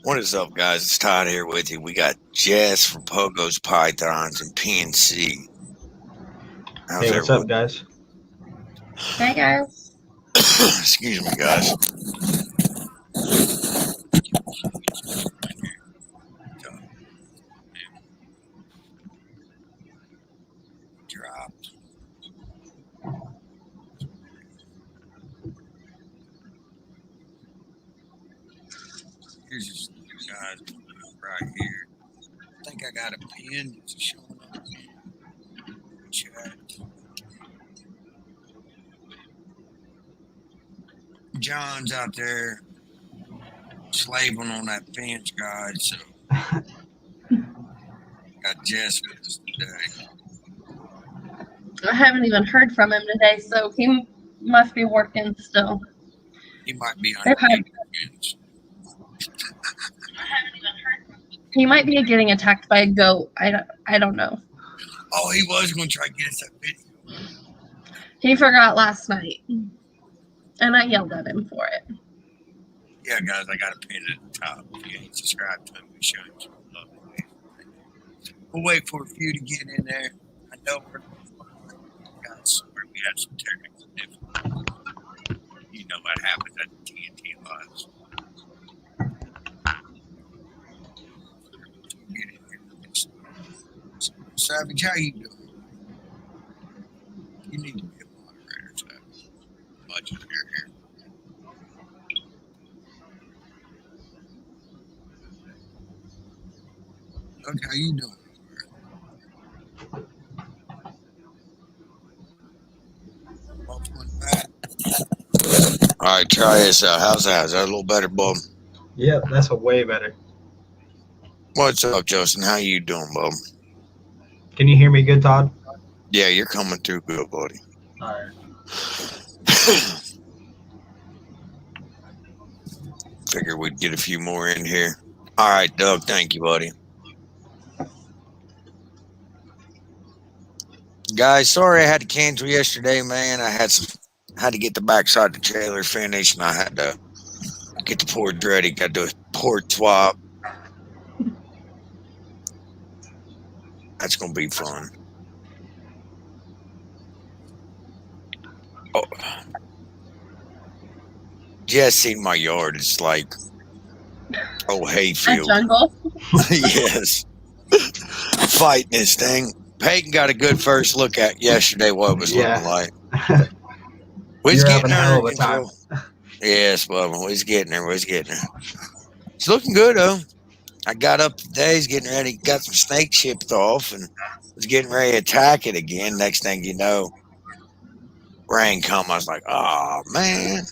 What is up, guys? It's Todd here with you. We got Jess from POGOS Pythons and PNC. How's Hey, what's up, everyone? guys? Hey guys. Excuse me, guys. Dropped. Here's just guys right here. I think I got a pin that's showing up in the chat. John's out there slaving on that fence, guys. So got Jess with us today. I haven't even heard from him today, so he must be working still. He might be on They've had- weekends. He might be getting attacked by a goat. I don't know. Oh, he was going to try to get us that video. He forgot last night, and I yelled at him for it. Yeah, guys, I got a pin at the top. If you ain't subscribed to him, we show you some love. We'll wait for a few to get in there. I know we're guys where we have some technical difficulties. You know what happens at the Tntballs. Get in here. Savage, how you doing? You need to be a moderator, Savage. Much of your here. Okay, how you doing? All right, try this out. How's that? Is that a little better, bub? Yep, that's a way better. What's up, Justin? How you doing, bub? Can you hear me good, Todd? Yeah, you're coming through good, buddy. All right. Figured we'd get a few more in here. All right, Doug. Thank you, buddy. Guys, sorry I had to cancel yesterday, man. I had to get the backside of the trailer finished, and I had to get the port ready. Got to do a port swap. That's gonna be fun. Oh, just seen my yard. It's like A hayfield. jungle. Yes, fighting this thing. Peyton got a good first look at yesterday what it was looking like. We's You're getting having a hell of there. a time. Yes, Bubba. We's getting there. We's getting there. It's looking good, though. I got up today. He's getting ready. Got some snake shipped off and was getting ready to attack it again. Next thing you know, rain come. I was like, oh, man.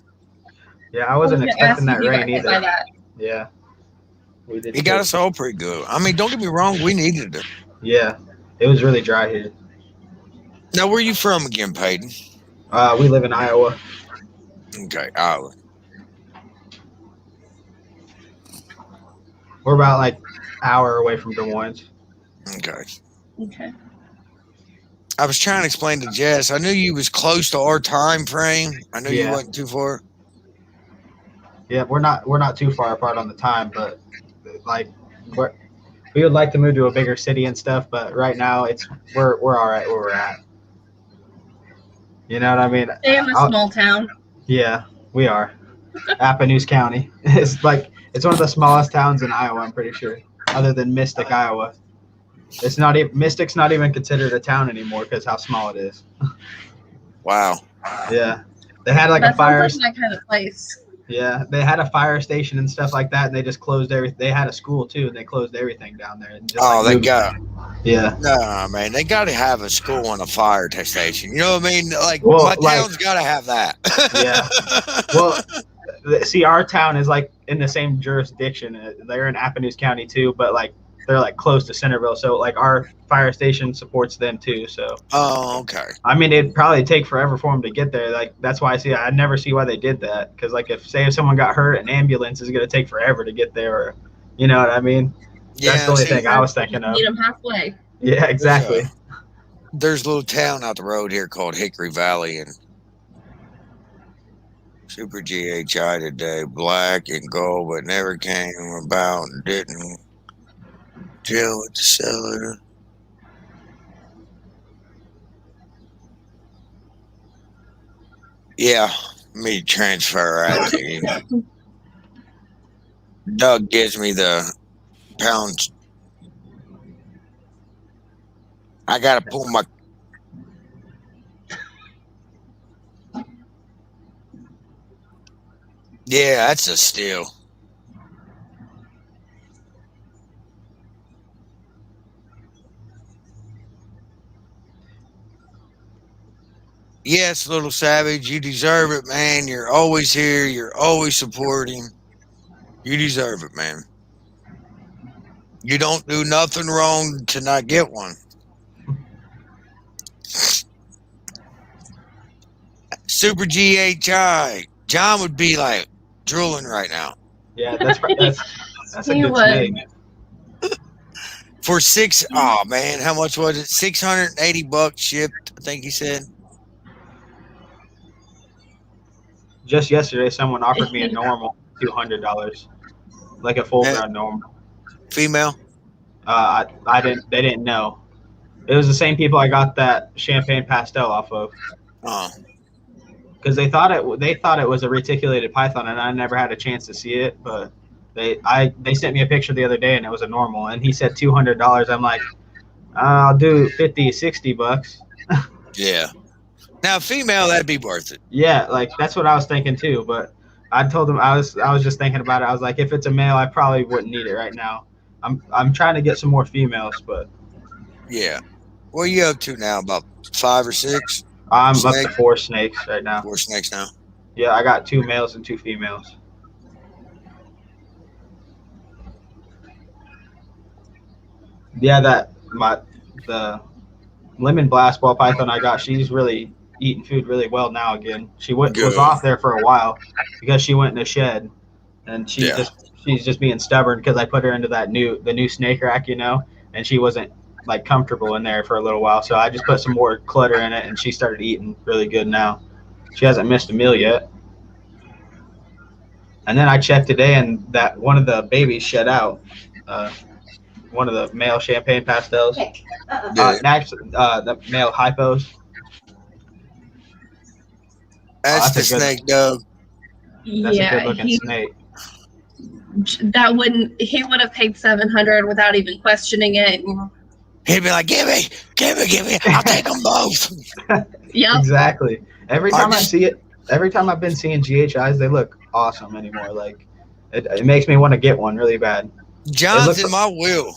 Yeah, I wasn't expecting that rain either. That. Yeah. We did. He got us all pretty good. I mean, don't get me wrong. We needed it. Yeah, it was really dry here. Now, where you from again, Peyton? We live in Iowa. Okay, Iowa. We're about like an hour away from Des Moines. Okay. Okay. I was trying to explain to Jess. I knew you was close to our time frame. I knew you Yeah. wasn't too far. Yeah, we're not too far apart on the time, but like we would like to move to a bigger city and stuff, but right now we're all right where we're at. You know what I mean? Stay in a small town. Yeah, we are. Appanoose County. It's one of the smallest towns in Iowa, I'm pretty sure, other than Mystic, Iowa. It's not even Mystic's not even considered a town anymore because how small it is. Wow. Yeah, they had like That a fire. sounds like that kind of place. Yeah, they had a fire station and stuff like that, and they just closed everything. They had a school too, and they closed everything down there. And just, They got. Yeah. No, man, they got to have a school and a fire station. You know what I mean? Like, Well, my town's got to have that. Yeah. Well, see, our town is like in the same jurisdiction. They're in Appanoose County too, but like they're like close to Centerville, so like our fire station supports them too. So. Oh, okay. I mean, it'd probably take forever for them to get there. Like that's why I never see why they did that. Because like if someone got hurt, an ambulance is gonna take forever to get there. Or, you know what I mean? Yeah, that's the only thing I was thinking of. Meet them halfway. Yeah, exactly. There's a little town out the road here called Hickory Valley, and Super GHI today, black and gold, but never came about and didn't deal with the seller. Yeah, me transfer that to you. Doug gives me the pounds. I gotta pull my. Yeah, that's a steal. Yes, little savage, you deserve it, man. You're always here. You're always supporting. You deserve it, man. You don't do nothing wrong to not get one. Super GHI. John would be like drooling right now. Yeah, that's a He good was. snake. For six, oh man, how much was it? $680 shipped, I think he said. Just yesterday, someone offered me a normal $200, like a full Yeah, grown normal. female. I didn't. They didn't know. It was the same people I got that champagne pastel off of, Oh, because they thought it was a reticulated python, and I never had a chance to see it. But they sent me a picture the other day, and it was a normal, and he said $200. I'm like, I'll do 50, $60. yeah. Now, female, that'd be worth it. Yeah, like that's what I was thinking too. But I told him I was just thinking about it. I was like, if it's a male, I probably wouldn't need it right now. I'm trying to get some more females, but Yeah. What are you up to now? About 5 or 6 I'm up to snakes? 4 snakes right now. 4 snakes now. Yeah, I got 2 males and 2 females. Yeah, the lemon blast ball python I got, she's really eating food really well now again. She was Good. off there for a while because she went in the shed, and Yeah. she's just being stubborn because I put her into the new snake rack, and she wasn't like comfortable in there for a little while. So I just put some more clutter in it, and she started eating really good now. She hasn't missed a meal yet. And then I checked today, and that one of the babies shed out. One of the male champagne pastels. Yeah. The male hypos. That's the That's a good. snake, Doug. That's a Yeah, good looking snake. he would have paid 700 without even questioning it. He'd be like, give me. I'll take them both. Yep. Exactly. Every time I just- see it, every time I've been seeing GHIs, they look awesome anymore. Like it makes me want to get one really bad. John's looks in my will.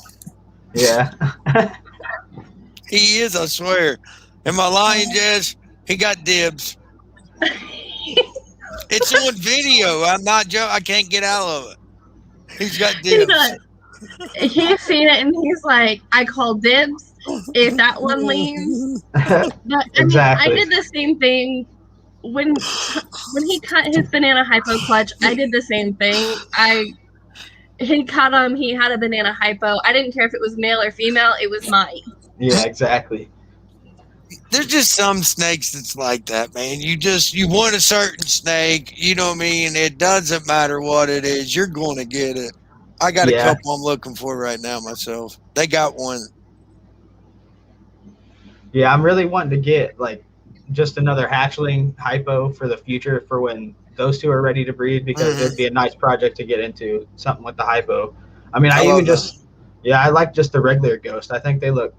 Yeah. He is, I swear. And my lion, Jazz, he got dibs. It's on video. I'm not joking. I can't get out of it. He's got He dibs. does. He's seen it and he's like, I call dibs if that one leaves. But, Exactly. I did the same thing when he cut his banana hypo clutch. I did the same thing. He cut him. He had a banana hypo. I didn't care if it was male or female. It was mine. Yeah, exactly. There's just some snakes that's like that, man. You want a certain snake, you know what I mean? It doesn't matter what it is. You're going to get it. I got a couple I'm looking for right now myself. They got one. Yeah, I'm really wanting to get like just another hatchling hypo for the future for when those two are ready to breed, because it'd be a nice project to get into, something with the hypo. I mean, I like just the regular ghost. I think they look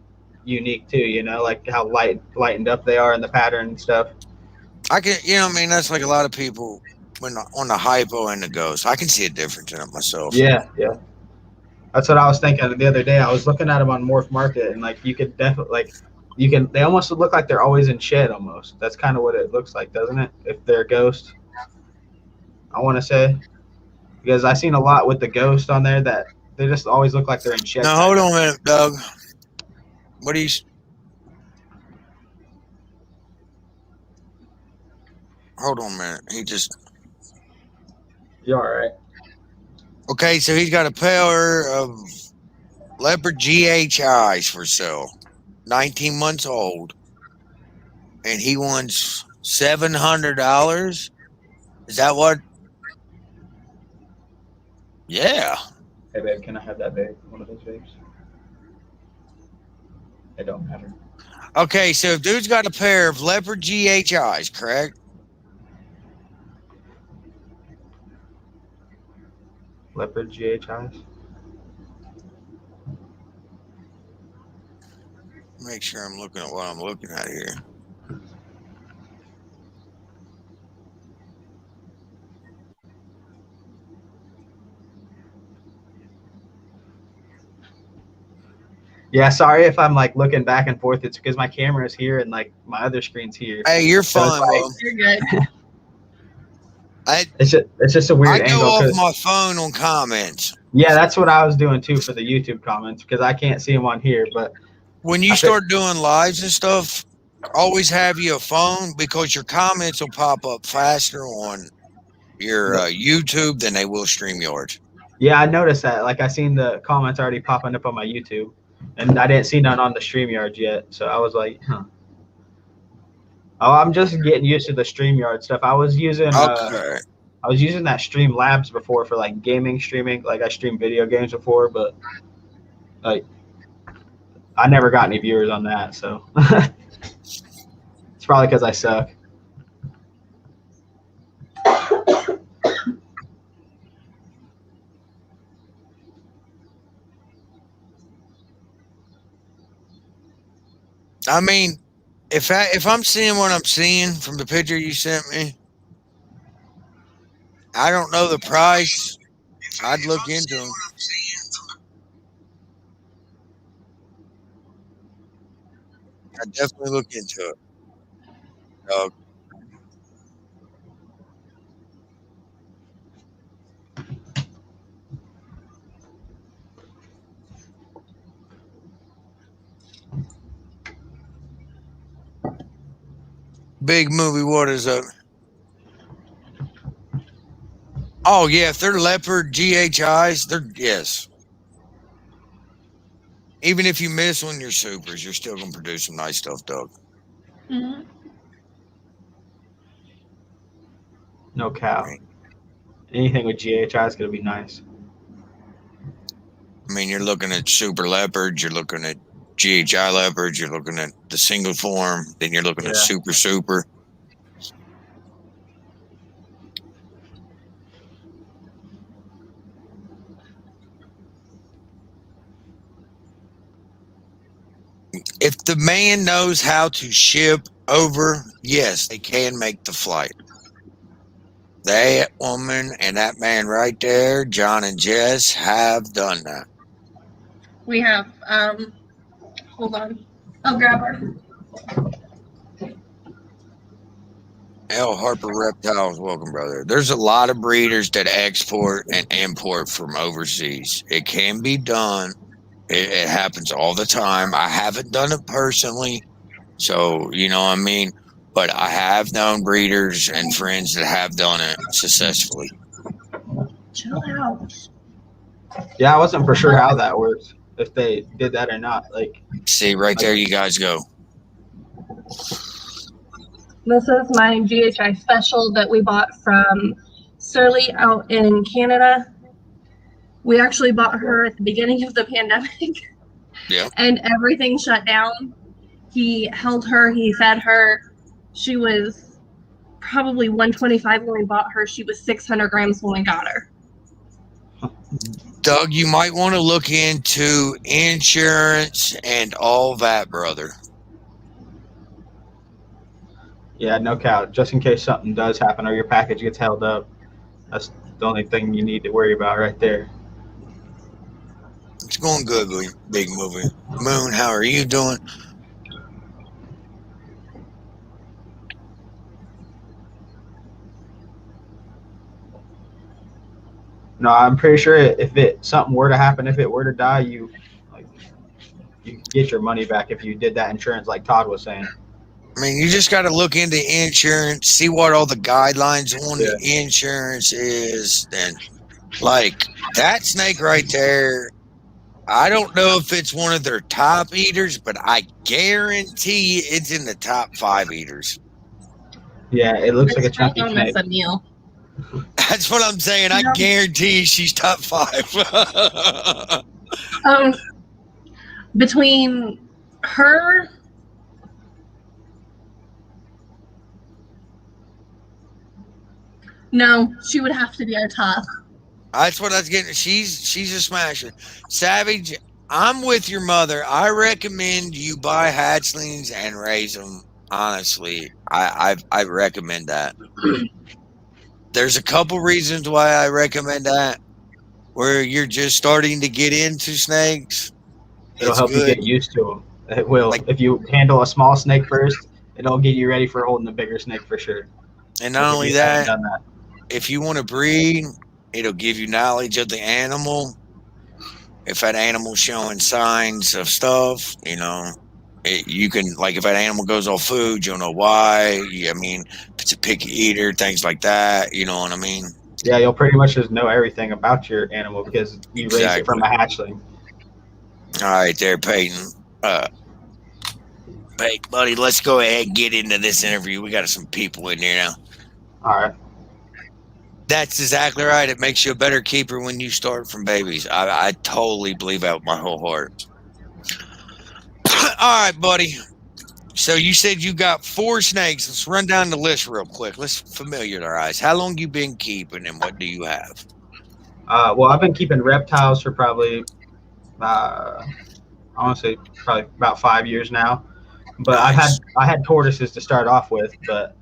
unique too, like how lightened up they are in the pattern and stuff. I can, that's like a lot of people when on the hypo and the ghost. I can see a difference in it myself. Yeah. That's what I was thinking the other day. I was looking at them on Morph Market, and like you could definitely they almost look like they're always in shed almost. That's kind of what it looks like, doesn't it? If they're ghost, I want to say, because I've seen a lot with the ghost on there that they just always look like they're in shed. Now hold on a minute, Doug. What do you? Hold on a minute. You're all right. Okay, so he's got a pair of leopard GHIs for sale, 19 months old, and he wants $700. Is that what? Yeah. Hey babe, can I have that babe? One of those babes? It don't matter. Okay, so if dude's got a pair of leopard GHIs, correct? Leopard GHIs? Make sure I'm looking at what I'm looking at here. Yeah, sorry if I'm like looking back and forth. It's because my camera is here and like my other screen's here. Hey, you're So it's fine, like- bro. You're good. It's just a I weird go angle. off 'Cause- my phone on comments. yeah, that's what I was doing too for the YouTube comments because I can't see them on here. But When you start doing lives and stuff, always have you a phone because your comments will pop up faster on your YouTube than they will StreamYard. yeah, I noticed that. Like I seen the comments already popping up on my YouTube, and I didn't see none on the StreamYard yet. So I was like, huh. Oh, I'm just getting used to the StreamYard stuff. I was using Okay. I was using that Streamlabs before for like gaming streaming. Like I streamed video games before, but like I never got any viewers on that. So it's probably because I suck. I mean, if I'm seeing what I'm seeing from the picture you sent me, I don't know the price. I'd look into them. I'd definitely look into it. Big movie. What is it? Oh yeah, if they're leopard GHIs, they're yes. Even if you miss on your supers, you're still gonna produce some nice stuff, Doug. Mhm. No cow. Anything with GHI is gonna be nice. I mean, you're looking at super leopards, you're looking at GHI leopards, you're looking at the single form, then you're looking at super. If the man knows how to ship over, yes, they can make the flight. That woman and that man right there, John and Jess, have done that. We have. Hold on. I'll grab her. L. Harper Reptiles, welcome, brother. There's a lot of breeders that export and import from overseas. It can be done. It happens all the time. I haven't done it personally, so you know what I mean. But I have known breeders and friends that have done it successfully. Chill out. Yeah, I wasn't for sure how that works. If they did that or not. Like, See, right there, you guys go. This is my GHI special that we bought from Surly out in Canada. We actually bought her at the beginning of the pandemic. Yeah. And everything shut down. He held her, he fed her. She was probably 125 when we bought her. She was 600 grams when we got her. Doug, you might want to look into insurance and all that, brother. yeah, no cow. Just in case something does happen or your package gets held up, that's the only thing you need to worry about right there. It's going good, big movie. Moon, how are you doing? No, I'm pretty sure if something were to happen, if it were to die, you get your money back if you did that insurance, like Todd was saying. I mean, you just got to look into insurance, see what all the guidelines on the insurance is. Then, like that snake right there, I don't know if it's one of their top eaters, but I guarantee it's in the top 5 eaters. Yeah, it looks like a It's chunky almost snake. a meal. That's what I'm saying. I No. guarantee she's top 5. Between her, no, she would have to be our top. That's what I was getting. She's a smasher. Savage, I'm with your mother. I recommend you buy hatchlings and raise them. Honestly, I recommend that. There's a couple reasons why I recommend that. Where you're just starting to get into snakes, It'll it's help you good. get used to them. It will. Like, If you handle a small snake first, it'll get you ready for holding a bigger snake for sure. and Like not if only you haven't that, done that. if you want to breed, it'll give you knowledge of the animal. If that animal's showing signs of stuff, you can, like, if that animal goes off food, you'll know why. I mean, if it's a picky eater, things like that. You know what I mean? Yeah, you'll pretty much just know everything about your animal because you raised it from Exactly. a hatchling. All right, there, Peyton. Hey, buddy, let's go ahead and get into this interview. We got some people in here now. All right. That's exactly right. It makes you a better keeper when you start from babies. I totally believe that with my whole heart. All right, buddy. So you said you got 4 snakes. Let's run down the list real quick. Let's familiarize. How long you been keeping, and what do you have? Well, I've been keeping reptiles for probably, I want to say probably about 5 years now. But Nice. I had tortoises to start off with, but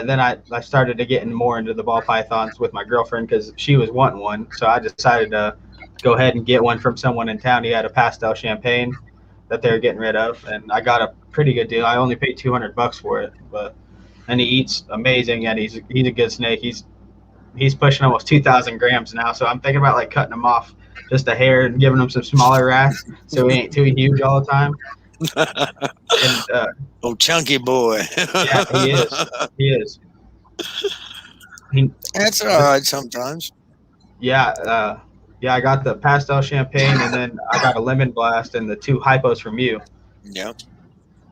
then I started to get more into the ball pythons with my girlfriend because she was wanting one. So I decided to go ahead and get one from someone in town. He had a pastel champagne that they were getting rid of, and I got a pretty good deal. I only paid $200 for it, and he eats amazing, and he's a good snake. He's pushing almost 2,000 grams now, so I'm thinking about like cutting him off just a hair and giving him some smaller racks so he ain't too huge all the time. And Oh, chunky boy. yeah, he is. He is. He, That's all right sometimes. yeah, yeah. I got the pastel champagne, and then I got a lemon blast and the 2 hypos from you. Yep.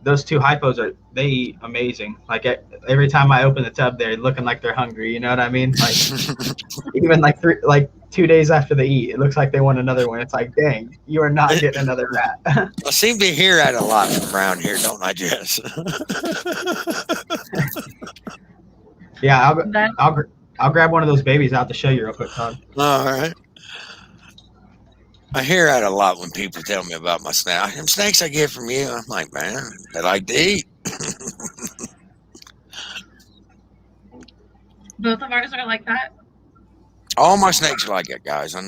Those 2 hypos they eat amazing. Like every time I open the tub, they're looking like they're hungry. You know what I mean? Like even like 2 days after they eat, it looks like they want another one. It's like, dang, you are not getting another rat. I seem to hear that a lot from around here, don't I, Jess? Yeah, I'll grab one of those babies out to show you real quick, Todd. All right. I hear that a lot when people tell me about my snake. Them snakes I get from you, I'm like, man, they like to eat. Both of ours are like that. All my snakes are like that, guys. I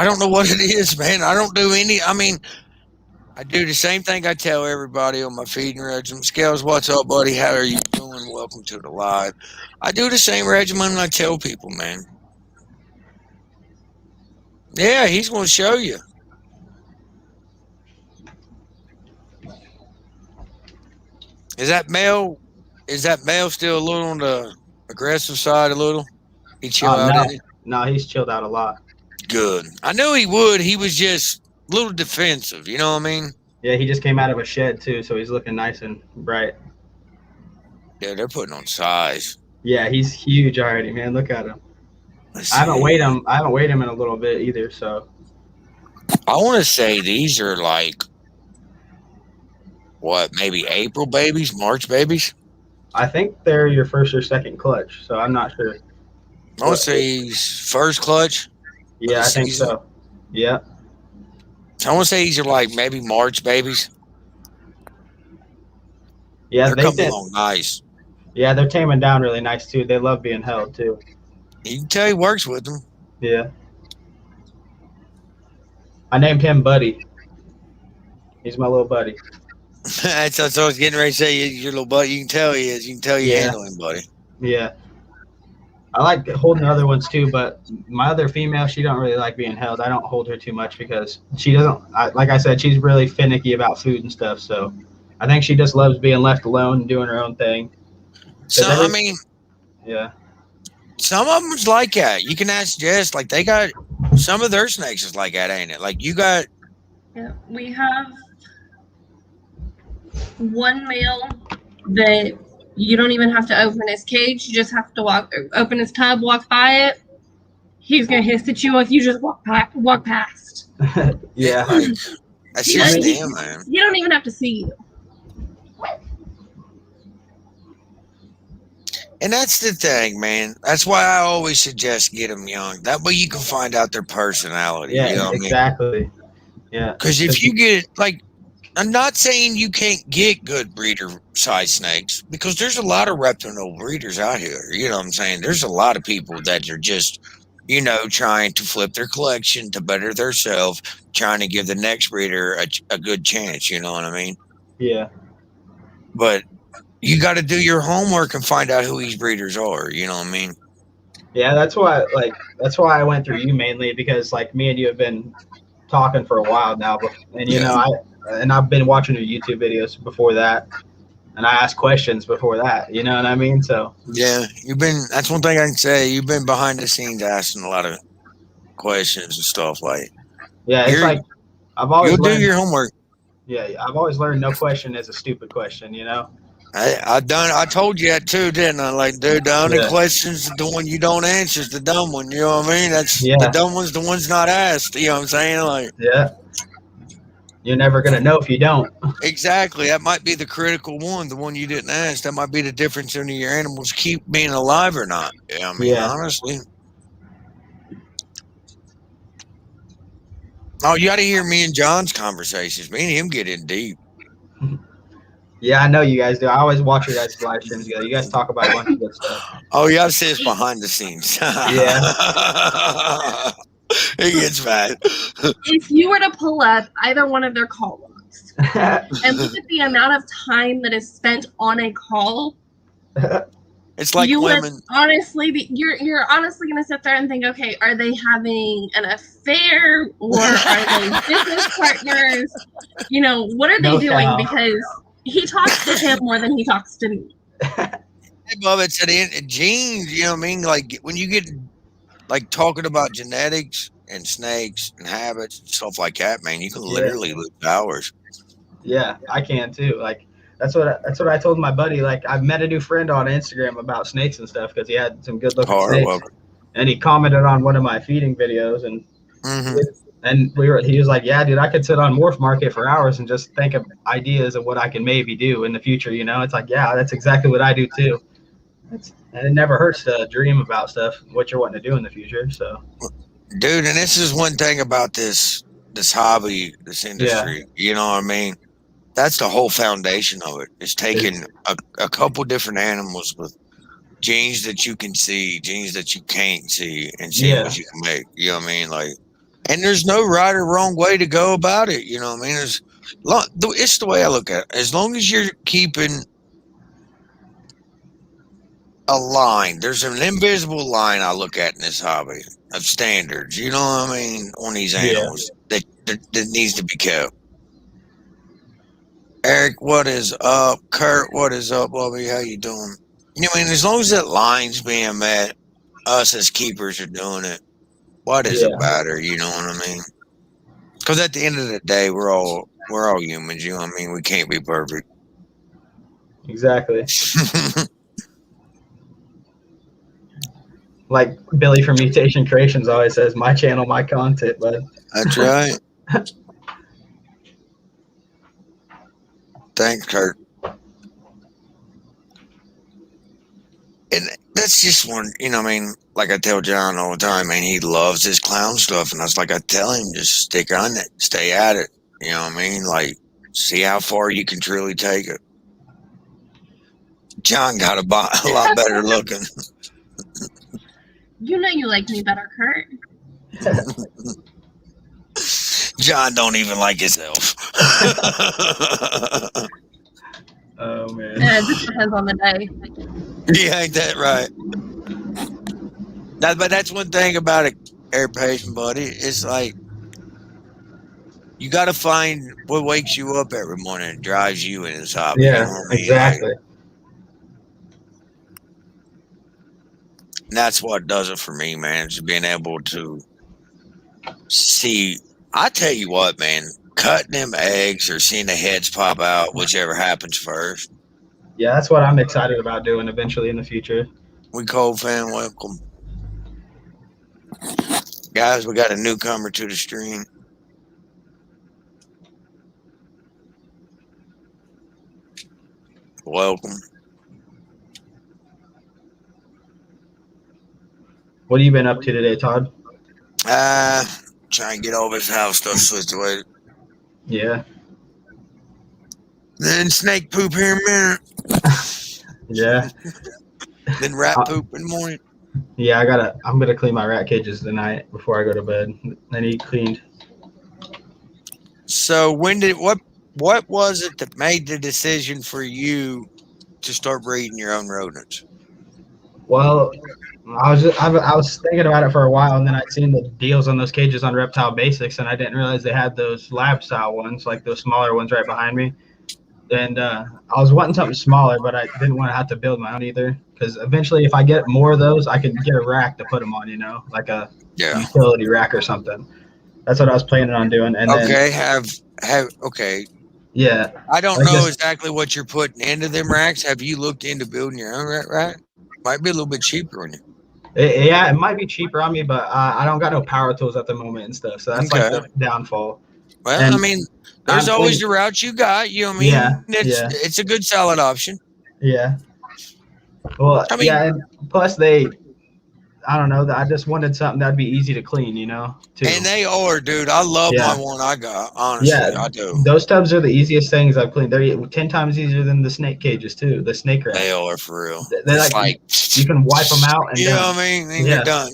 don't know what it is, man. I don't do any, I do the same thing I tell everybody on my feeding regimen. Scales, what's up, buddy? How are you doing? Welcome to the live. I do the same regimen I tell people, man. Yeah, he's going to show you. Is that male still a little on the aggressive side a little? He chill out in it? No, he's chilled out a lot. Good. I knew he would. He was just a little defensive. You know what I mean? Yeah, he just came out of a shed too, so he's looking nice and bright. Yeah, they're putting on size. Yeah, he's huge already, man. Look at him. I haven't weighed him in a little bit either, so. I want to say these are like, what, maybe April babies, March babies? I think they're your first or second clutch, so I'm not sure. I want to say he's first clutch. Yeah, I think so. Yeah. I want to say these are like maybe March babies. Yeah, they're coming along nice. Yeah, they're taming down really nice too. They love being held too. You can tell he works with them. Yeah. I named him Buddy. He's my little buddy. That's what I was getting ready to say. Your little buddy. You can tell he is. You can tell you handle him, buddy. Yeah. I like holding other ones too, but my other female, she don't really like being held. I don't hold her too much because she doesn't. Like I said, she's really finicky about food and stuff. So I think she just loves being left alone and doing her own thing. So I mean, yeah. Some of them's like that. You can ask Jess. Like they got some of their snakes is like that, ain't it? Like you got. Yeah, we have one male that You don't even have to open his cage. You just have to open his tub, walk by it. He's gonna hiss at you if you just walk past. Yeah. Like, that's He, just he, them, man. he don't even have to see you. And that's the thing, man. That's why I always suggest get them young. That way you can find out their personality. Yeah, You know what I mean? exactly. Yeah. Because if you get like, I'm not saying you can't get good breeder size snakes because there's a lot of reputable breeders out here. You know what I'm saying? There's a lot of people that are just, trying to flip their collection to better themselves, trying to give the next breeder a good chance. You know what I mean? Yeah. But you got to do your homework and find out who these breeders are. You know what I mean? Yeah, that's why I went through you mainly, because like me and you have been talking for a while now, and Yeah. I've been watching your YouTube videos before that, and I asked questions before that. You know what I mean? So Yeah, that's one thing I can say. You've been behind the scenes asking a lot of questions and stuff. Like, yeah, it's you're, like I've always you'll do learned. your homework. Yeah, I've always learned no question is a stupid question. I told you that too, didn't I? Like, dude, the only Yeah. question's the one you don't answer is the dumb one. You know what I mean? That's the Yeah. dumb one's the one's not asked. You know what I'm saying? Like, Yeah. You're never gonna know if you don't. exactly. That might be the critical one, the one you didn't ask. That might be the difference in your animals keep being alive or not. Yeah, I mean, Yeah. honestly. Oh, you got to hear me and John's conversations. Me and him get in deep. Yeah, I know you guys do. I always watch your guys' live streams together. You guys talk about a bunch of good stuff. Oh, you got to see us behind the scenes. Yeah. It gets bad. If you were to pull up either one of their call logs and look at the amount of time that is spent on a call, It's like you women. would honestly you're honestly gonna sit there and think, okay, are they having an affair or are they business partners? What are they No doing? cow. Because he talks to him more than he talks to me. Above it's at the end, genes, you know what I mean? Like when you get like talking about genetics and snakes and habits and stuff like that, man, you can literally lose hours. Yeah, I can too. Like that's what I told my buddy. Like I've met a new friend on Instagram about snakes and stuff because he had some good looking snakes, Well, and he commented on one of my feeding videos, and he was like, "Yeah, dude, I could sit on Morph Market for hours and just think of ideas of what I can maybe do in the future." It's like, yeah, that's exactly what I do too. And it never hurts to dream about stuff, what you're wanting to do in the future. So, dude, and this is one thing about this hobby, this industry. You know what I mean? That's the whole foundation of it. Is taking a couple different animals with genes that you can see, genes that you can't see, and seeing what you can make. You know what I mean? Like, and there's no right or wrong way to go about it. You know what I mean? It's the way I look at it. As long as you're keeping a line, there's an invisible line I look at in this hobby of standards. You know what I mean? On these animals that needs to be kept. Eric, what is up? Kurt, what is up, Bobby? How you doing? I mean, as long as that line's being met, us as keepers are doing it. What does it matter? You know what I mean? Because at the end of the day, we're all humans. You know what I mean? We can't be perfect. Exactly. Like Billy from Mutation Creations always says, "My channel, my content, bud." That's right. Thanks, Kurt. And that's just one, I mean, like I tell John all the time, man, he loves his clown stuff. And I was like, I tell him, just stick on it, stay at it. You know what I mean? Like, see how far you can truly take it. John got a lot better looking. You know you like me better, Kurt. John don't even like himself. Oh, man. Yeah, it just depends on the day. Yeah, ain't that right? But that's one thing about it, Air Patient Buddy. It's like, you got to find what wakes you up every morning and drives you in this hobby. Yeah, you know what I mean? exactly. Like, and that's what does it for me, man. Just being able to see. I tell you what, man, cutting them eggs or seeing the heads pop out, whichever happens first, Yeah, that's what I'm excited about doing eventually in the future. We cold fan welcome. Guys, we got a newcomer to the stream. Welcome. What have you been up to today, Todd? Trying to get all this house stuff situated. Yeah. Then snake poop here in a minute. Yeah. Then rat poop in the morning. Yeah, I'm gonna clean my rat cages tonight before I go to bed. They need cleaned. So what was it that made the decision for you to start breeding your own rodents? Well, I was thinking about it for a while, and then I'd seen the deals on those cages on Reptile Basics, and I didn't realize they had those lab style ones, like those smaller ones right behind me. And I was wanting something smaller, but I didn't want to have to build my own either, because eventually, if I get more of those, I could get a rack to put them on, like a utility rack or something. That's what I was planning on doing. And okay, then okay. Yeah. I don't know exactly what you're putting into them racks. Have you looked into building your own rack? Might be a little bit cheaper on you. Yeah, it might be cheaper on me, but I don't got no power tools at the moment and stuff, so that's like the downfall. Well, and I mean, there's always the route you got. You know what I mean? Yeah, it's a good solid option. Yeah. Well, I mean, yeah, and plus I don't know. I just wanted something that'd be easy to clean, too. And they are, dude. I love my one I got. Honestly, I do. Those tubs are the easiest things I've cleaned. They're 10 times easier than the snake cages too. The snake racks. They are for real. They're like you can wipe them out and you know what I mean? And you're done.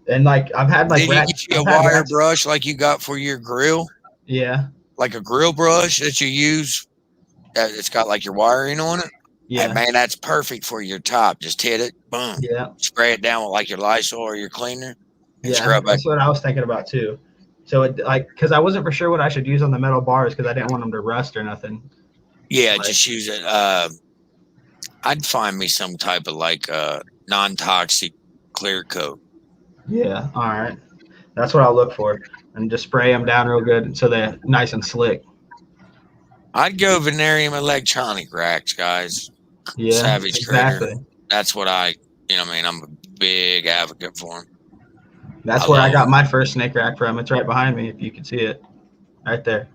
And like I've had like Did you get you a wire brush like you got for your grill? Yeah. Like a grill brush that you use. It's got like your wiring on it. Yeah. And man, that's perfect for your top. Just hit it, boom. Yeah. Spray it down with like your Lysol or your cleaner. And scrub that's what I was thinking about too. So because I wasn't for sure what I should use on the metal bars because I didn't want them to rust or nothing. Yeah, just use it. I'd find me some type of like non-toxic clear coat. Yeah. All right. That's what I'll look for, and just spray them down real good so they're nice and slick. I'd go Venarium electronic racks, guys. Yeah, Savage exactly. Critter. That's what I'm a big advocate for them. That's where I got my first snake rack from. It's right behind me, if you can see it. Right there.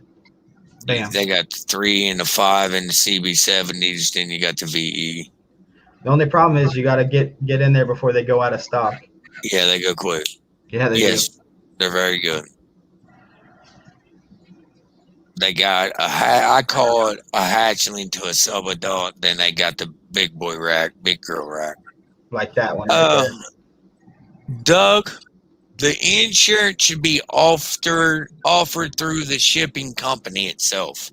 Bam. They got the 3 and the 5 and the CB70s, then you got the VE. The only problem is you got to get in there before they go out of stock. Yeah, they go quick. Yeah, they do. They're very good. They got I call it a hatchling to a sub-adult. Then they got the big boy rack, big girl rack. Like that one right there. Doug, the insurance should be offered through the shipping company itself.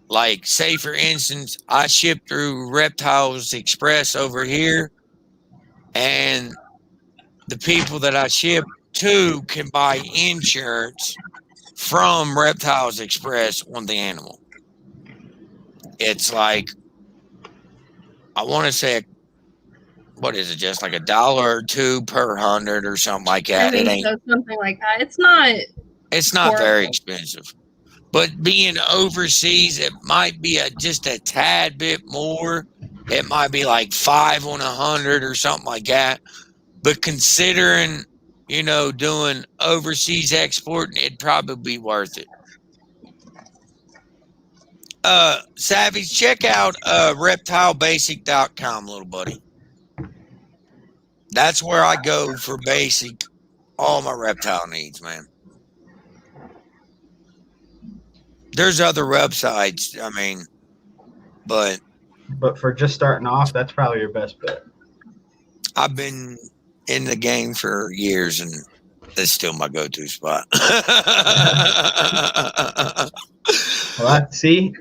Like, say, for instance, I ship through Reptiles Express over here, and the people that I ship to can buy insurance from Reptiles Express on the animal. It's like, I want to say, what is it, just like $1 or $2 per 100 or something like that? I think so, something like that. It's not very expensive. But being overseas, it might be just a tad bit more. It might be like 5 on 100 or something like that. But considering, doing overseas exporting, it'd probably be worth it. Savage, check out reptilebasic.com, little buddy. That's where I go for basic, all my reptile needs, man. There's other websites, but for just starting off, that's probably your best bet. I've been in the game for years, and it's still my go-to spot. Well, see,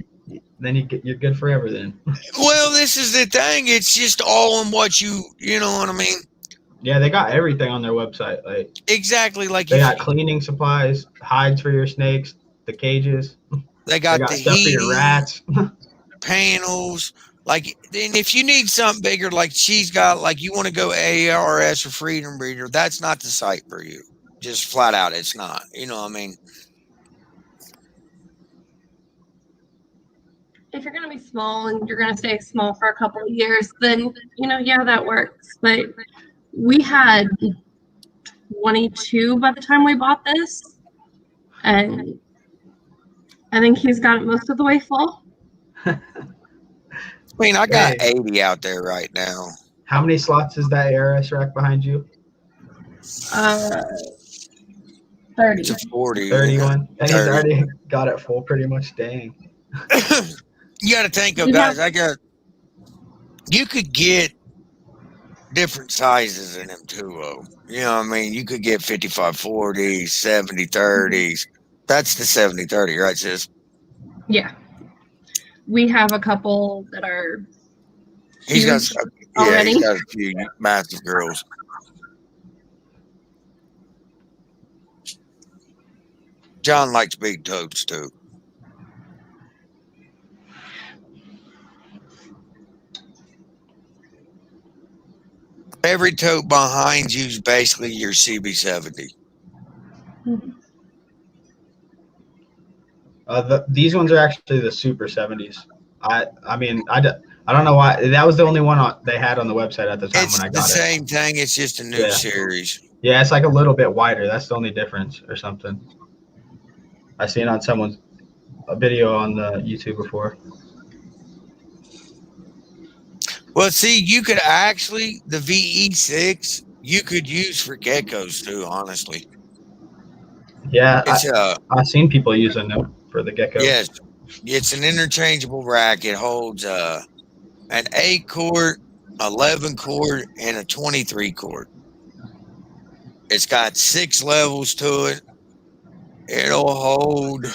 then you're good forever then. Well, this is the thing. It's just all in what you know what I mean? Yeah, they got everything on their website. Like exactly, like they got cleaning supplies, hides for your snakes, the cages. They got the stuff for your rats, panels. Like, and if you need something bigger, like she's got, like you want to go ARS or Freedom Breeder, that's not the site for you. Just flat out, it's not. You know what I mean? if you're going to be small and you're going to stay small for a couple of years, then, yeah, that works. But we had 22 by the time we bought this, and I think he's got it most of the way full. I mean, I got Hey. 80 out there right now. How many slots is that ARS rack behind you? 30. It's a 40. 31. And 30. he's already got it full pretty much. Dang. You got to think of, guys, you could get different sizes in them too, though. You know what I mean? You could get 55-40s, 70-30s. That's the 70-30, right, sis? Yeah. We have a couple that are He's got already. He's got a few massive girls. John likes big totes too. Every tote behind you is basically your CB70. These ones are actually the Super 70s. I don't know why. That was the only one they had on the website at the time when I got it. It's the same thing. It's just a new series. Yeah, it's like a little bit wider. That's the only difference or something. I seen on someone's video on the YouTube before. Well, see, you could actually, the VE6, you could use for geckos too, honestly. Yeah, It's I've seen people using them for the geckos. Yes, it's an interchangeable rack. It holds an 8-quart, 11-quart, and a 23-quart. It's got 6 levels to it. It'll hold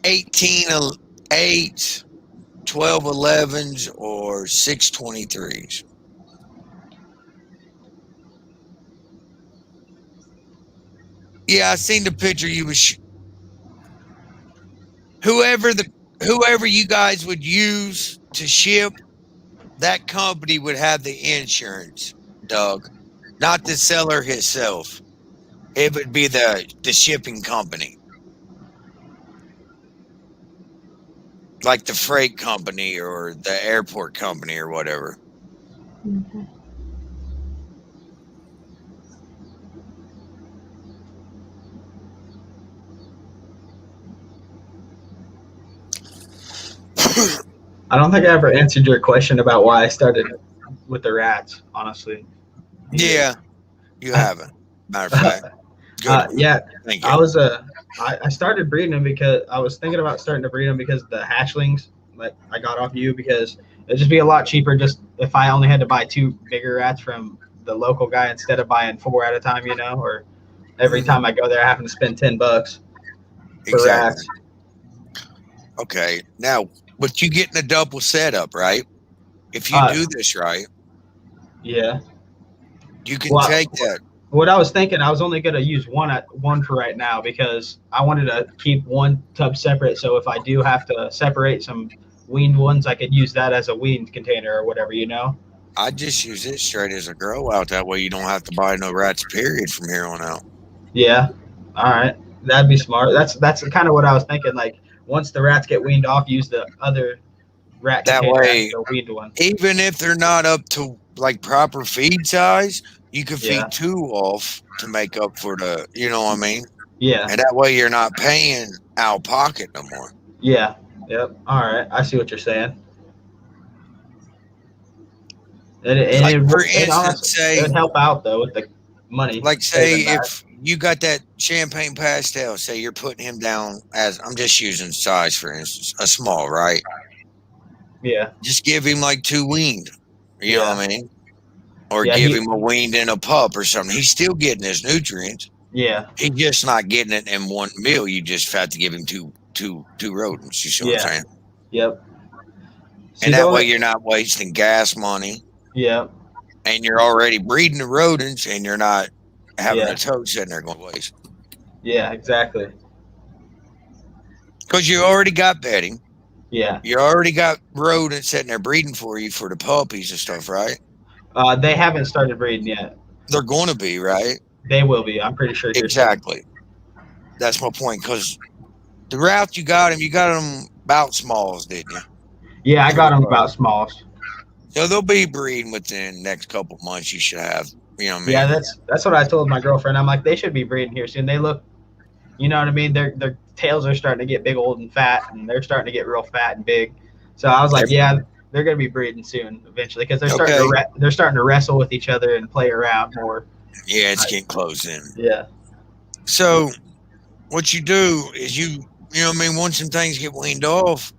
18 8s, 12 11s, or 6 23s. Yeah, I seen the picture you was. Whoever you guys would use to ship, that company would have the insurance, Doug. Not the seller himself. It would be the shipping company. Like the freight company or the airport company or whatever. Mm-hmm. I don't think I ever answered your question about why I started with the rats, honestly. Yeah, you haven't. Matter of fact. Yeah, thank you. I started breeding them because I was thinking about starting to breed them because the hatchlings, like I got off you, because it'd just be a lot cheaper just if I only had to buy 2 bigger rats from the local guy instead of buying 4 at a time, or every time I go there, having to spend $10 for rats. Okay, now, but you getting a double setup, right? If you do this right, yeah, you can take that. What I was thinking, I was only going to use one for right now because I wanted to keep one tub separate. So if I do have to separate some weaned ones, I could use that as a weaned container or whatever, I just use it straight as a grow out. That way you don't have to buy no rats, period, from here on out. Yeah. All right. That'd be smart. That's kind of what I was thinking. Like once the rats get weaned off, use the other rat that container way, as the weaned one. Even if they're not up to like proper feed size, you can feed 2 off to make up for the, you know what I mean? Yeah. And that way you're not paying out of pocket no more. Yeah. Yep. All right. I see what you're saying. For instance, it would help out though with the money. Like say if you got that champagne pastel, say you're putting him down as, I'm just using size for instance, a small, right? Yeah. Just give him like 2 weaned. You know what I mean? Or Yeah, give him a weaned and a pup or something. He's still getting his nutrients. Yeah. He's just not getting it in one meal. You just have to give him two rodents. You see what I'm saying? Yep. And that way you're not wasting gas money. Yeah. And you're already breeding the rodents and you're not having a toad sitting there going to waste. Yeah, exactly. Because you already got bedding. Yeah. You already got rodents sitting there breeding for you for the puppies and stuff, right? They haven't started breeding yet. They're going to be, right? They will be. I'm pretty sure. Exactly. That's my point. Because the route you got them about smalls, didn't you? Yeah, I got Pretty them close. about smalls. So they'll be breeding within the next couple months. You should have, you know what I Yeah, mean? that's what I told my girlfriend. I'm like, they should be breeding here soon. They look, you know what I mean? Their tails are starting to get big, old, and fat, and they're starting to get real fat and big. So I was like, yeah, they're gonna be breeding soon, eventually, because Okay. they're starting to wrestle with each other and play around more. Yeah, it's getting close in. Yeah, So what you do is you know what I mean, once some things get weaned off,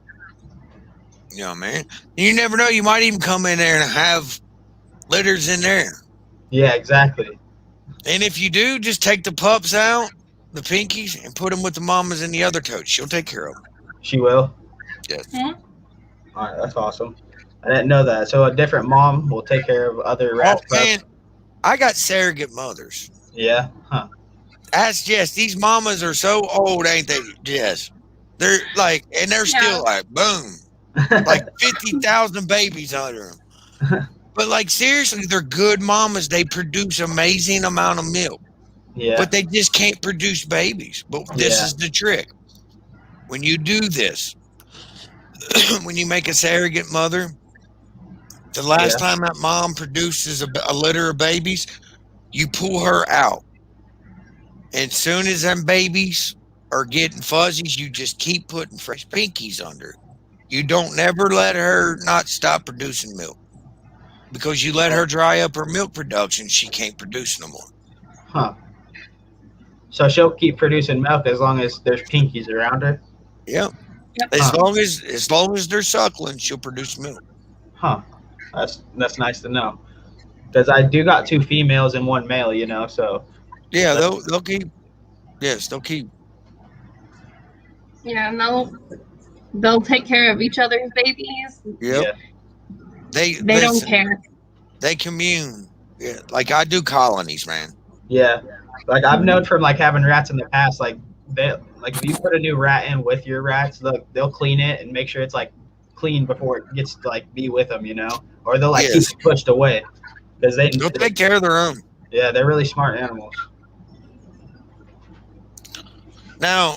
you know, man, you never know. You might even come in there and have litters in there. yeah, exactly. And if you do, just take the pups out, the pinkies, and put them with the mamas and the other totes. She'll take care of them. She will. Yes. All right, that's awesome. I didn't know that. So a different mom will take care of other Oh, rats. man, I got surrogate mothers. Yeah. Huh. Ask Jess. These mamas are so old, ain't they, Jess? They're like, and they're still like, boom, like 50,000 babies under them. But like, seriously, they're good mamas. They produce amazing amount of milk. Yeah. But they just can't produce babies. But this Yeah. is the trick. When you do this, when you make a surrogate mother, the last time that mom produces a litter of babies, you pull her out. And as soon as them babies are getting fuzzies, you just keep putting fresh pinkies under. You don't never let her not stop producing milk. Because you let her dry up her milk production, she can't produce no more. Huh. So she'll keep producing milk as long as there's pinkies around her. Yep. Yep. As long as they're suckling, she'll produce milk. Huh. That's nice to know. Because I do got 2 females and 1 male, you know. So Yeah, they'll keep. Yes, they'll keep. Yeah, and they'll take care of each other's babies. Yep. Yeah. They don't care. They commune. Yeah, like I do colonies, man. Yeah. Like I've known from like having rats in the past, like if you put a new rat in with your rats, they'll clean it and make sure it's like clean before it gets to like be with them, you know, or they'll like keep it pushed away because they'll take care of their own. Yeah, they're really smart animals. Now,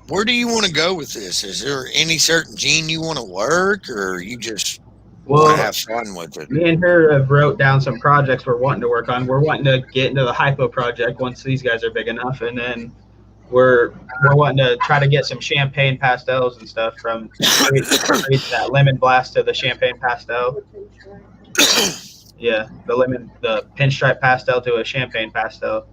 where do you want to go with this? Is there any certain gene you want to work, or you just want to have fun with it? Me and her have wrote down some projects we're wanting to work on. We're wanting to get into the hypo project once these guys are big enough, and then we're wanting to try to get some champagne pastels and stuff from that lemon blast to the champagne pastel. Yeah, the pinstripe pastel to a champagne pastel.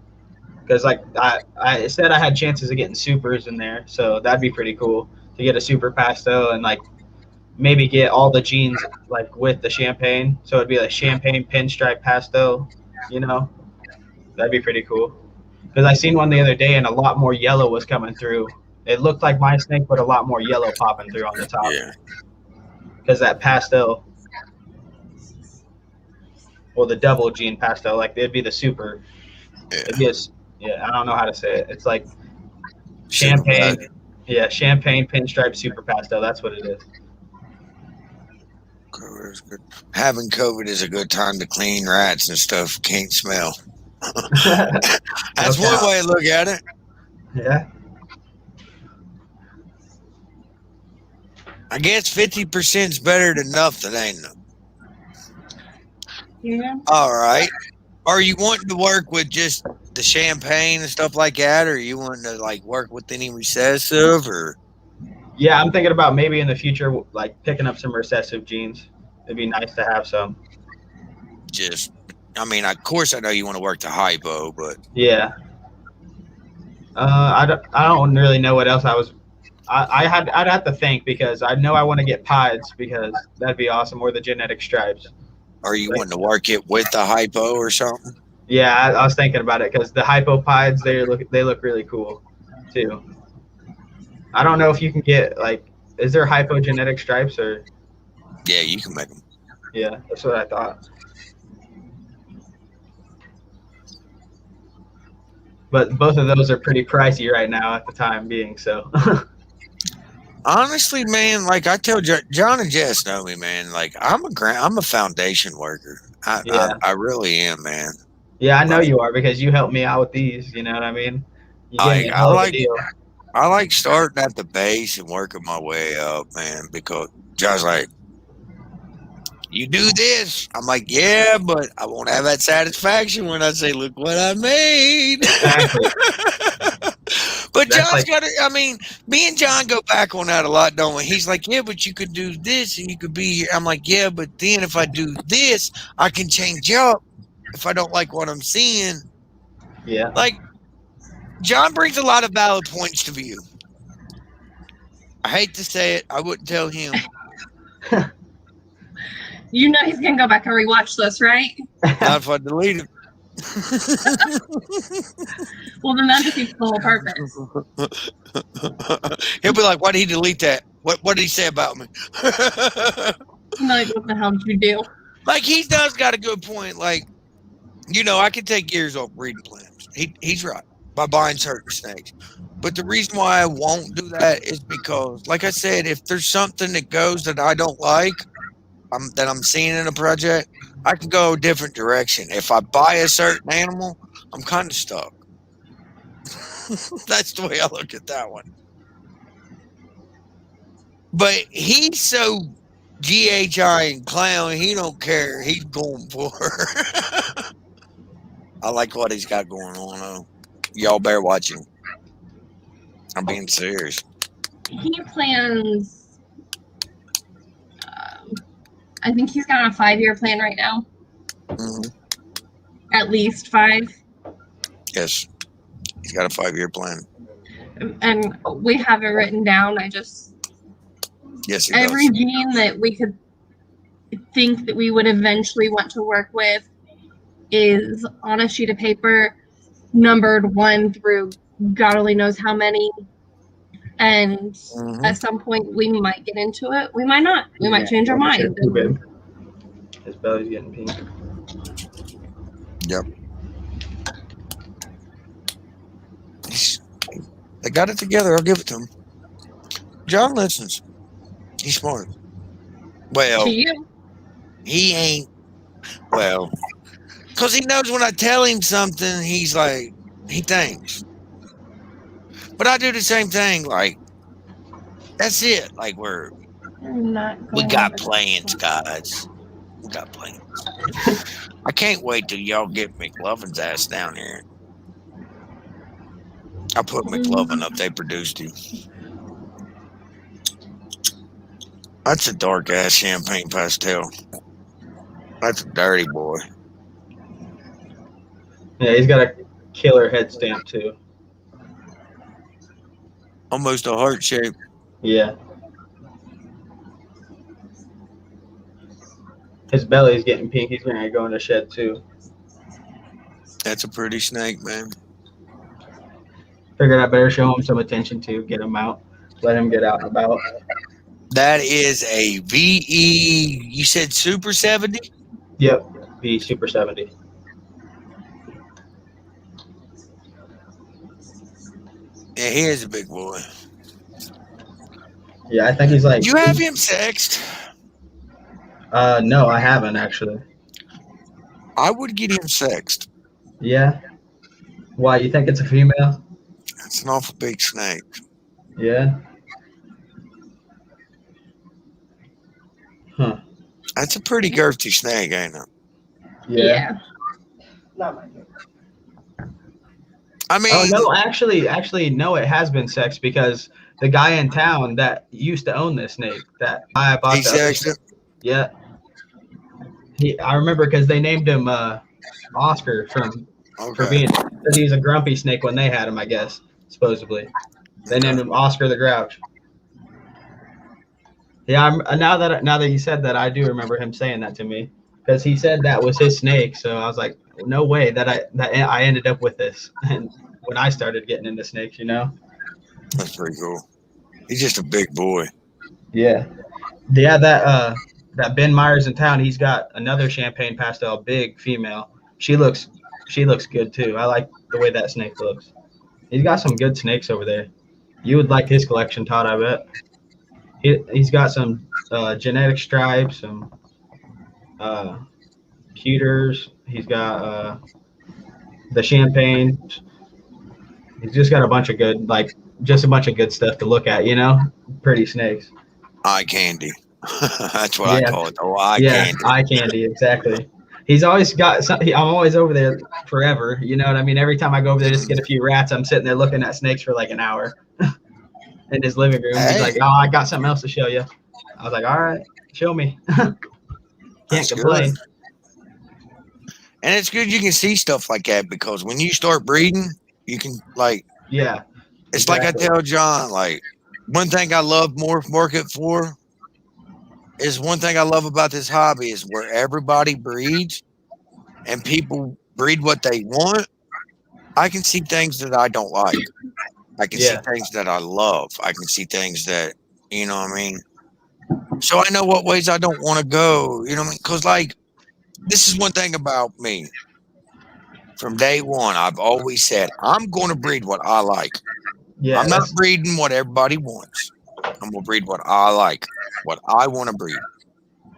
Because like I said, I had chances of getting supers in there, so that'd be pretty cool to get a super pastel and like maybe get all the genes like with the champagne, so it'd be like champagne pinstripe pastel, you know, that'd be pretty cool. Because I seen one the other day and a lot more yellow was coming through. It looked like my snake, but a lot more yellow popping through on the top. Yeah. Because that pastel, well, the double gene pastel, like it'd be the super. Yeah. I don't know how to say it. It's like champagne. Yeah, champagne pinstripe super pastel. That's what it is. Having COVID is a good time to clean rats and stuff. Can't smell. That's one way to look at it. Yeah. I guess 50% is better than nothing, ain't it? Yeah. All right. Are you wanting to work with just the champagne and stuff like that, or are you wanting to like work with any recessive, or? Yeah, I'm thinking about maybe in the future, like picking up some recessive genes. It'd be nice to have some. Just, I mean, of course, I know you want to work the hypo, but yeah. I don't really know what else I'd have to think, because I know I want to get pieds, because that'd be awesome, or the genetic stripes. Are you wanting to work it with the hypo or something? Yeah, I was thinking about it, because the hypo pieds, they look really cool too. I don't know if you can get like, is there hypogenetic stripes or? Yeah, you can make them. Yeah, that's what I thought. But both of those are pretty pricey right now at the time being, so. Honestly, man, like I tell John and Jess know me, man. Like I'm a foundation worker. I really am, man. Yeah, I know Like, you are because you helped me out with these. You know what I mean? You gave me a I hell of a like deal. starting at the base and working my way up, man. Because John's like, you do this. I'm like, yeah, but I won't have that satisfaction when I say, look what I made. Exactly. But That's John's like, got to, I mean, me and John go back on that a lot, don't we? He's like, yeah, but you could do this and you could be here. I'm like, yeah, but then if I do this, I can change up if I don't like what I'm seeing. yeah. Like, John brings a lot of valid points to view. I hate to say it. I wouldn't tell him. You know he's gonna go back and rewatch this, right? Not if I delete it. Well, then that defeats the whole purpose. He'll be like, why did he delete that? What did he say about me? Like, what the hell did you do? Like, he does got a good point. Like, I can take years off breeding plans. He's right by buying certain snakes. But the reason why I won't do that is because, like I said, if there's something that goes that I don't like, that I'm seeing in a project, I can go a different direction. If I buy a certain animal, I'm kind of stuck. That's the way I look at that one. But he's so GHI and clown, he don't care. He's going for her. I like what he's got going on, though. Y'all better watch him. I'm being serious. He plans. I think he's got a 5-year plan right now. Hmm. At least 5. Yes. He's got a 5-year plan. And we have it written down. Yes, he Every does. gene that we could think that we would eventually want to work with is on a sheet of paper, numbered 1 through God only knows how many. And Hmm. at some point, we might get into it. We might not. We might change our mind. Too, babe. His belly's getting pink. Yep. They got it together. I'll give it to him. John listens. He's smart. Well, To you. he ain't. Well, because he knows when I tell him something, he's like, he thinks. But I do the same thing. Like, that's it. Like, we got plans, guys. We got plans. I can't wait till y'all get McLovin's ass down here. I put McLovin up. They produced him. That's a dark ass champagne pastel. That's a dirty boy. Yeah, he's got a killer head stamp too. Almost a heart shape. Yeah. His belly's getting pink. He's gonna go in the shed too. That's a pretty snake, man. Figured I better show him some attention too. Get him out. Let him get out and about. That is a VE. You said Super 70? Yep. Be Super 70. Yeah, he is a big boy. Yeah, I think he's like. You have him sexed? No, I haven't actually. I would get him sexed. Yeah. Why? You think it's a female? That's an awful big snake. Yeah. Huh. That's a pretty girthy snake, ain't it? Yeah. Not my favorite. I mean, Oh no, actually, no. It has been sexed because the guy in town that used to own this snake, that I bought he sexed it. Yeah. I remember because they named him Oscar for being, because he was a grumpy snake when they had him, I guess, supposedly. They named him Oscar the Grouch. Yeah, now that you said that, I do remember him saying that to me because he said that was his snake. So I was like, no way that I ended up with this. And when I started getting into snakes, That's pretty cool. He's just a big boy. Yeah, that Ben Myers in town, he's got another champagne pastel, big female. She looks good too. I like the way that snake looks. He's got some good snakes over there. You would like his collection, Todd, I bet. He's got some genetic stripes, some pewters. He's got the champagne. He's just got a bunch of good, like, just a bunch of good stuff to look at, you know? Pretty snakes. Eye candy. That's what I Yeah. call it. Oh, eye Yeah, candy. eye candy, exactly. He's always got something. I'm always over there forever. You know what I mean? Every time I go over there just to get a few rats, I'm sitting there looking at snakes for like an hour in his living room. He's like, Hey, "Oh, I got something else to show you." I was like, "All right, show me." Can't that's good. complain. And it's good you can see stuff like that because when you start breeding, you can like Yeah, it's like I exactly. tell John, like one thing I love more market for is one thing I love about this hobby is where everybody breeds and people breed what they want. I can see things that I don't like. I can see Yeah, things that I love. I can see things that you know what I mean. So I know what ways I don't want to go. You know what I mean? Because like this is one thing about me. From day one, I've always said I'm going to breed what I like. yeah. I'm not That's breeding what everybody wants. I'm gonna breed what I like, what I want to breed.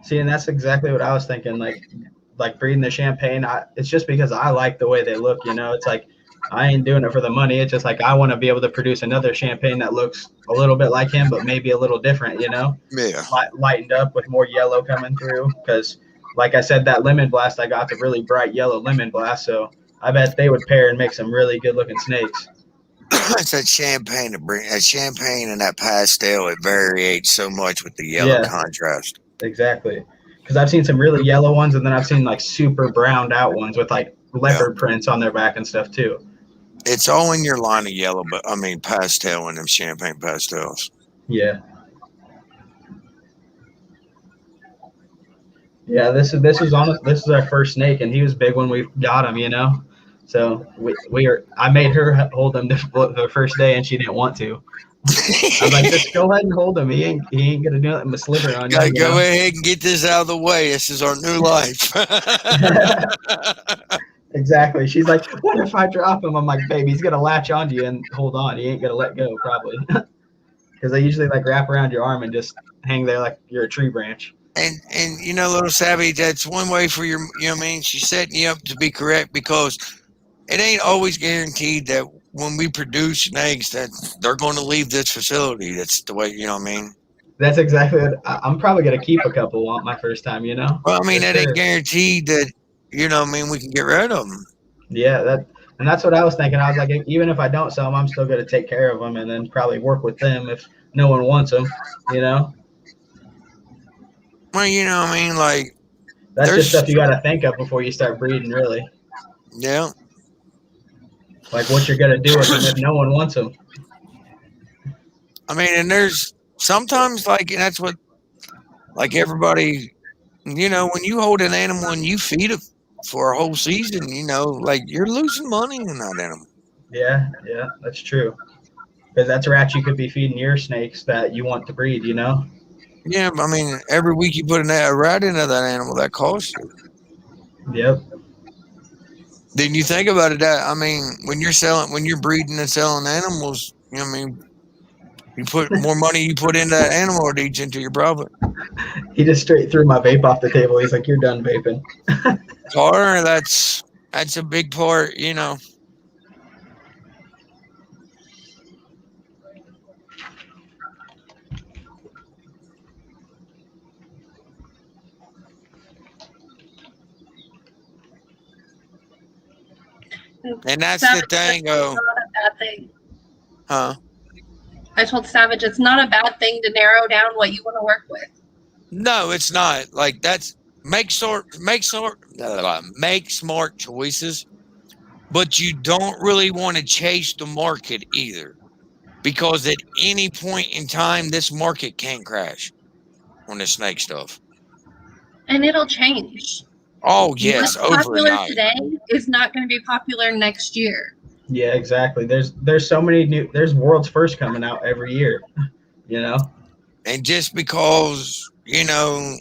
see, and that's exactly what I was thinking. Like breeding the champagne. It's just because I like the way they look. You know, it's like I ain't doing it for the money. It's just like I want to be able to produce another champagne that looks a little bit like him, but maybe a little different. You know, Yeah, lightened up with more yellow coming through. Because, like I said, that lemon blast I got the really bright yellow lemon blast. So I bet they would pair and make some really good looking snakes. it's that champagne to bring that champagne and that pastel. It varies so much with the yellow Yeah, contrast. exactly. Because I've seen some really yellow ones, and then I've seen like super browned out ones with like Yeah, leopard prints on their back and stuff too. it's all in your line of yellow, but I mean pastel and them champagne pastels. Yeah. Yeah, this is our first snake, and he was big when we got him, you know. So I made her hold him the first day, and she didn't want to. I was like, just go ahead and hold him. He ain't gonna do nothing but sliver on you, Gotta you go know. ahead and get this out of the way. This is our new life. Exactly. She's like, what if I drop him? I'm like, baby, he's gonna latch onto you and hold on. He ain't gonna let go probably, because they usually like wrap around your arm and just hang there like you're a tree branch. And you know, little Savvy, that's one way for your you know what I mean, she's setting you up to be correct because it ain't always guaranteed that when we produce snakes that they're gonna leave this facility. That's the way you know what I mean. That's exactly what I'm probably gonna keep a couple on my first time, you know, Well, I mean for that ain't sure. guaranteed that you know what I mean we can get rid of them. Yeah, that's what I was thinking. I was like, even if I don't sell them, I'm still going to take care of them and then probably work with them if no one wants them. You know, Well, you know what I mean, like that's just there's stuff you got to think of before you start breeding. Really, yeah. like what you're going to do with them if no one wants them. I mean, and there's sometimes like and that's what like everybody you know when you hold an animal and you feed it for a whole season, you know, like you're losing money on that animal. Yeah, yeah, that's true. Because that's rats you could be feeding your snakes that you want to breed. You know. Yeah, I mean, every week you put a rat into that animal, that costs you. Yep. Then you think about it. That I mean, when you're breeding and selling animals, you know, what I mean, you put more money you put into that animal, it eats into your profit. He just straight threw my vape off the table. He's like, "You're done vaping." Car, that's a big part, you know. And that's the Savage, thing. that's Oh, not a bad thing. huh? I told Savage it's not a bad thing to narrow down what you want to work with. No, it's not. Like that's make smart choices, but you don't really want to chase the market either. Because at any point in time, this market can crash on the snake stuff. And it'll change. Oh What's yes, popular overnight. today is not going to be popular next year. Yeah, exactly. There's so many new. There's world's first coming out every year. You know. And just because you know,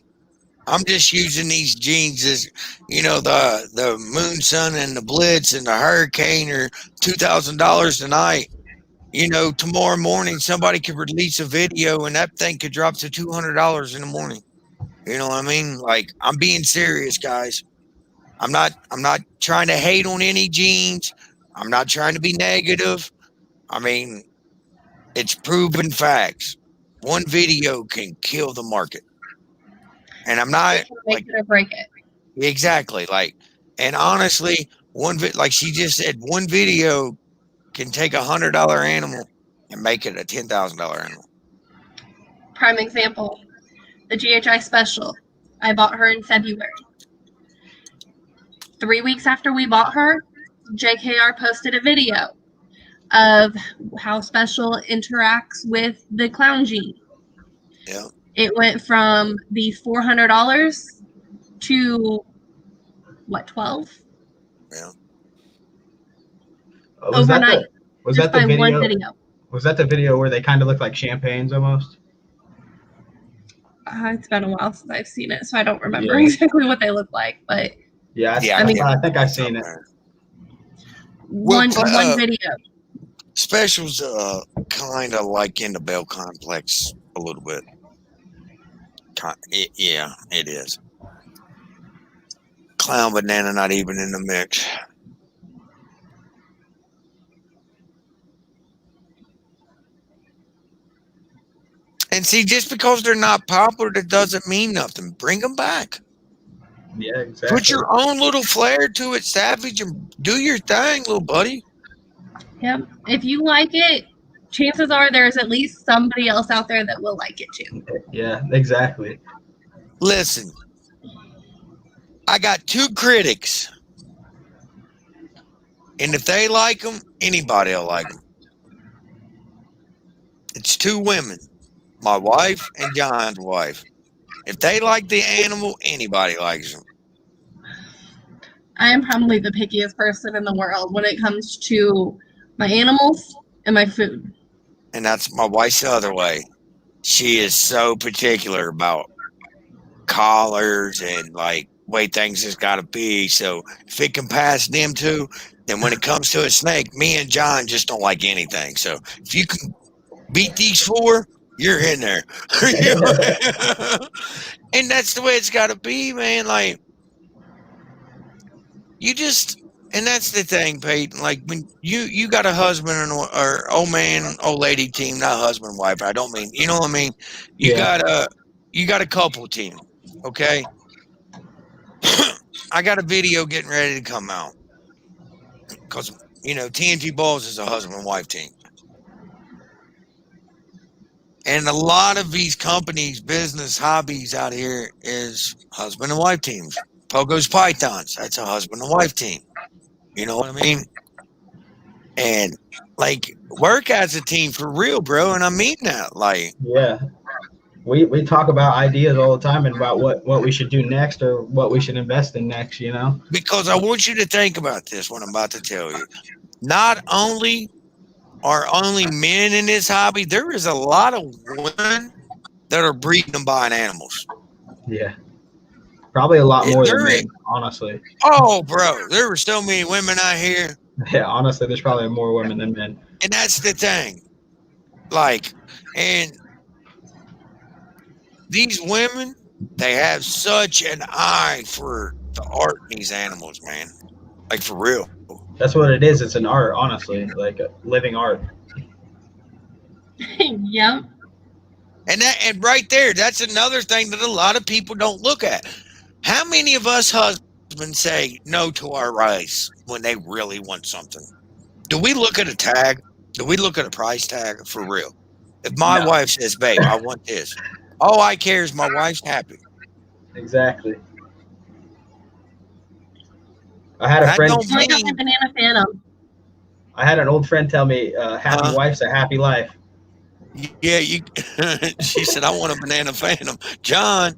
I'm just using these genes as you know the moon, sun, and the blitz and the hurricane are $2,000 tonight. You know, tomorrow morning somebody could release a video and that thing could drop to $200 in the morning. You know what I mean? Like I'm being serious, guys. I'm not trying to hate on any genes. I'm not trying to be negative. I mean, it's proven facts. One video can kill the market. And I'm not It can make like it or break it. exactly like, and honestly, like she just said, one video can take $100 animal and make it a $10,000 animal. Prime example, the GHI special. I bought her in February. 3 weeks after we bought her, JKR posted a video of how special interacts with the clown gene. Yeah. It went from the $400 to what, 12? Yeah. Was that Overnight, the was just that the by one video? video. Was that the video where they kind of look like champagnes almost? It's been a while since I've seen it, so I don't remember Yeah. exactly what they look like. But Yeah, Yeah. I mean, I think I've seen it. Well, one video. Specials kind of like in the Bell Complex a little bit. Yeah, it is. Clown banana not even in the mix. And see, just because they're not popular, that doesn't mean nothing. Bring them back. Yeah, exactly. Put your own little flair to it, Savage, and do your thing, little buddy. Yep. If you like it, chances are there's at least somebody else out there that will like it too. Yeah, exactly. Listen, I got 2 critics. And if they like them, anybody will like them. It's 2 women, my wife and John's wife. If they like the animal, anybody likes them. I am probably the pickiest person in the world when it comes to my animals and my food. And that's my wife's the other way. She is so particular about collars and like way things has got to be. So if it can pass them 2, then when it comes to a snake, me and John just don't like anything. So if you can beat these 4, you're in there. And that's the way it's got to be, man. Like, you just, and that's the thing, Peyton. Like, when you got a husband or old man, old lady team, not husband, wife. I don't mean, you know what I mean. You got a couple team, okay. I got a video getting ready to come out because Tntballs is a husband and wife team, and a lot of these companies, business hobbies out here is husband and wife teams. POGOS Pythons, that's a husband and wife team. You know what I mean? And like, work as a team for real, bro. And I mean that. Like, yeah, we talk about ideas all the time and about what we should do next or what we should invest in next. because I want you to think about this, what I'm about to tell you. Not only are only men in this hobby, there is a lot of women that are breeding and buying animals. Yeah, probably a lot more than There is, men, honestly. oh, bro, there are so many women out here. Yeah, honestly, there's probably more women than men. And that's the thing. Like, and these women, they have such an eye for the art in these animals, man. Like, for real. That's what it is. It's an art, honestly, like a living art. Yep. And right there, that's another thing that a lot of people don't look at. How many of us husbands say no to our rice when they really want something? Do we look at a tag? Do we look at a price tag for real? If my No. wife says, babe, I want this, all I care is my wife's happy. Exactly. I had a That friend. don't I got my mean, banana phantom. I had an old friend tell me, "Happy wife's a happy life." yeah, you. She said, I want a banana phantom. John.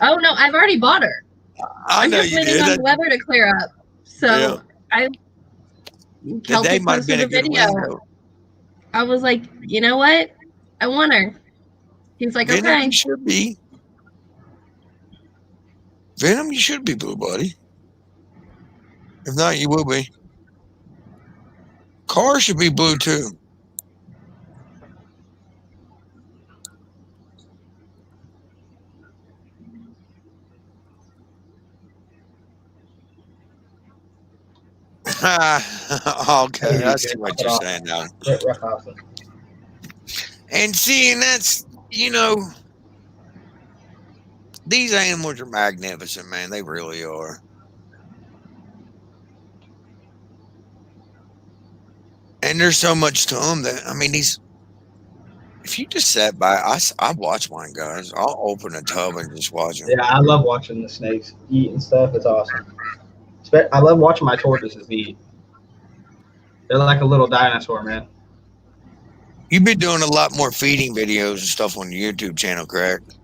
Oh no, I've already bought her. I I'm know just you waiting did. on the weather to clear up. So Yeah. Today Kelty might have been posted a a good video. window. I was like, you know what? I want her. He's like, Venom, okay. you should be. Venom, you should be, blue buddy. If not, you will be. Car should be blue too. Hey, Okay, you I see good? what Put you're off. saying now. Rough house. And see, and that's, these animals are magnificent, man. They really are. And there's so much to them that, I mean, if you just sat by, I watch mine, guys. I'll open a tub and just watch them. Yeah, I love watching the snakes eat and stuff. It's awesome. I love watching my tortoises eat. They're like a little dinosaur, man. You've been doing a lot more feeding videos and stuff on the YouTube channel, correct?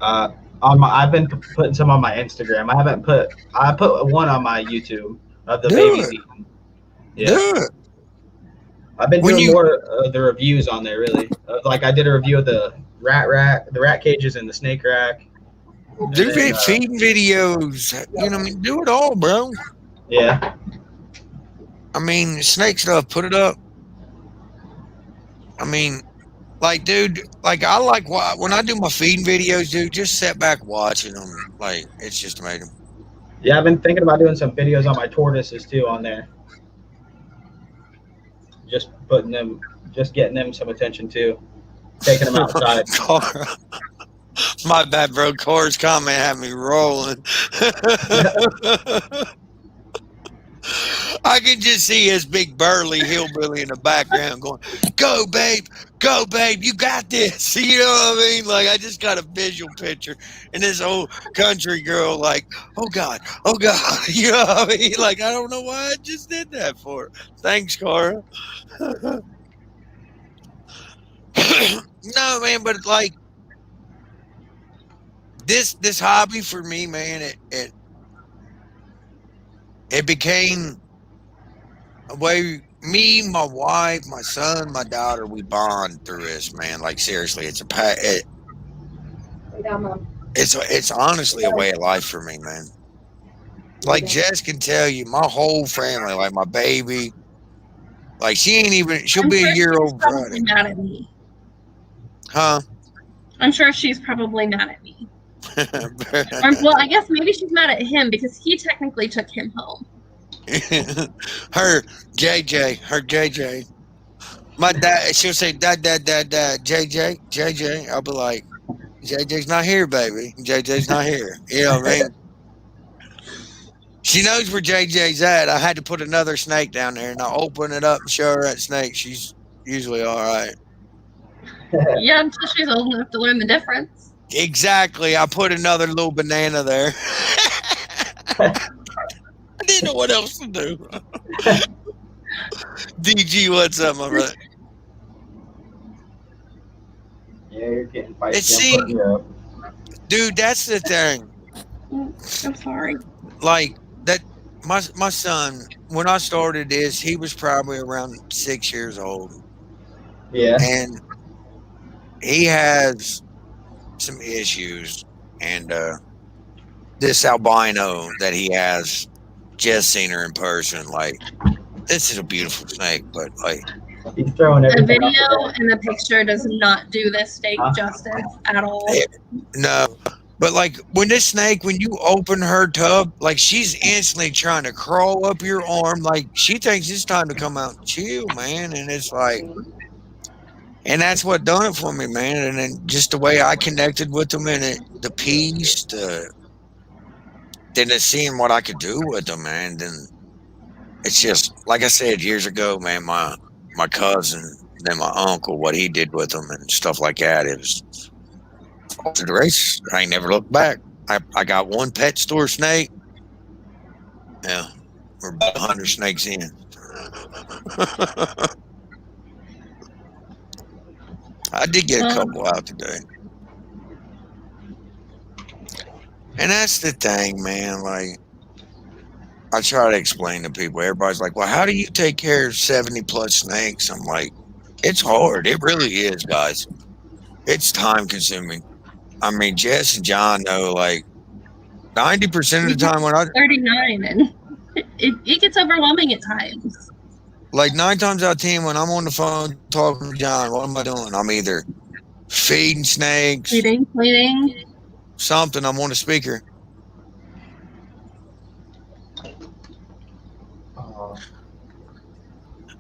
Uh, I've been putting some on my Instagram. I put one on my YouTube of the Do babies it. eating. Yeah, Do it. I've been When doing you more of the reviews on there. Really, like I did a review of the rat cages, and the snake rack, and do then feeding videos, I mean, do it all, bro. yeah, I mean, snake stuff, put it up. I mean, like, dude, like I like when I do my feeding videos, dude. Just sit back watching them. Like, it's just amazing. yeah. I've been thinking about doing some videos on my tortoises too on there. Just putting them, just getting them some attention too, taking them outside. Car, my bad, bro. Core's comment had me rolling. I can just see his big burly hillbilly in the background going, go, babe, you got this." You know what I mean? Like, I just got a visual picture. And this old country girl, like, "Oh, God, oh, God." You know what I mean? Like, I don't know why I just did that for her. Thanks, Cara. No, man, but like, this hobby for me, man, it became a way. Me, my wife, my son, my daughter, we bond through this, man. Like, seriously, it's honestly a way of life for me, man. Like, Jess can tell you, my whole family, like my baby, like she'll I'm be a sure year she's old probably Friday. mad at me. Huh? I'm sure she's probably mad at me. Or, well, I guess maybe she's mad at him because he technically took him home. her JJ. My dad, she'll say, dad, JJ. I'll be like, JJ's not here, baby. JJ's not here. You know what I mean? She knows where JJ's at. I had to put another snake down there, and I open it up and show her that snake. She's usually all right. Yeah, until she's old enough to learn the difference. Exactly. I put another little banana there. I didn't know what else to do. DG, what's up, my brother? Yeah, you're getting feisty. And see, Yeah. dude, that's the thing. I'm sorry. Like that, my son. When I started this, he was probably around 6 years old, Yeah. and he has some issues. And this albino that he has, just seen her in person. Like, this is a beautiful snake, but like, He's throwing The everything. video and the picture does not do this steak justice at all. no. But like, when you open her tub, like, she's instantly trying to crawl up your arm. Like, she thinks it's time to come out and chill, man. And it's like, and that's what done it for me, man. And then just the way I connected with them, and the peace, then it's seeing what I could do with them, man. Then it's just, like I said years ago, man, my cousin, then my uncle, what he did with them and stuff like that. It was off to the race. I ain't never looked back. I got one pet store snake. Yeah, we're about 100 snakes in. I did get a couple out today. And that's the thing, man. Like, I try to explain to people. Everybody's like, "Well, how do you take care of 70 plus snakes?" I'm like, it's hard. It really is, guys. It's time consuming. I mean, Jess and John know, like, 90% of the time 39, and it gets overwhelming at times. like 9 times out of 10, when I'm on the phone talking to John, what am I doing? I'm either feeding snakes, Cleaning. something. I'm on the speaker.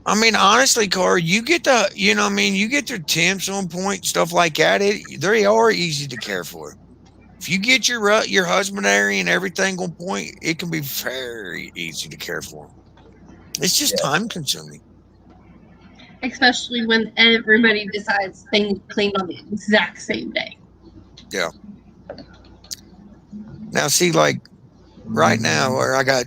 I mean, honestly, Car, you get the, I mean, you get their temps on point, stuff like that. They are easy to care for. If you get your husbandry and everything on point, it can be very easy to care for. It's just Yeah. time consuming. Especially when everybody decides they need cleaned on the exact same day. Yeah. Now, see, like right now, where I got,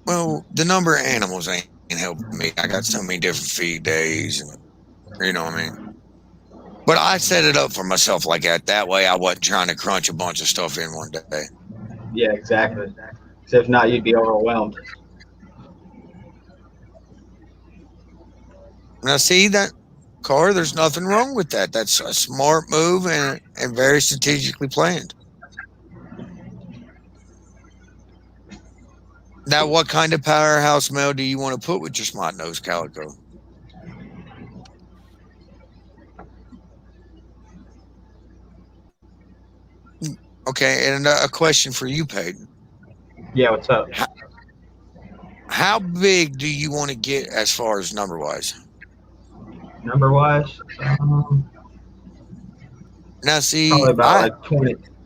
well, the number of animals ain't helping me. I got so many different feed days, and you know what I mean. But I set it up for myself like that. That way, I wasn't trying to crunch a bunch of stuff in one day. Yeah, exactly. Because if not, you'd be overwhelmed. Now, see that Car? There's nothing wrong with that. That's a smart move and very strategically planned. Now, what kind of powerhouse male do you want to put with your smart nose calico? Okay, and a question for you, Peyton. Yeah, what's up? How big do you want to get as far as number wise? Number wise, Now, see, probably about like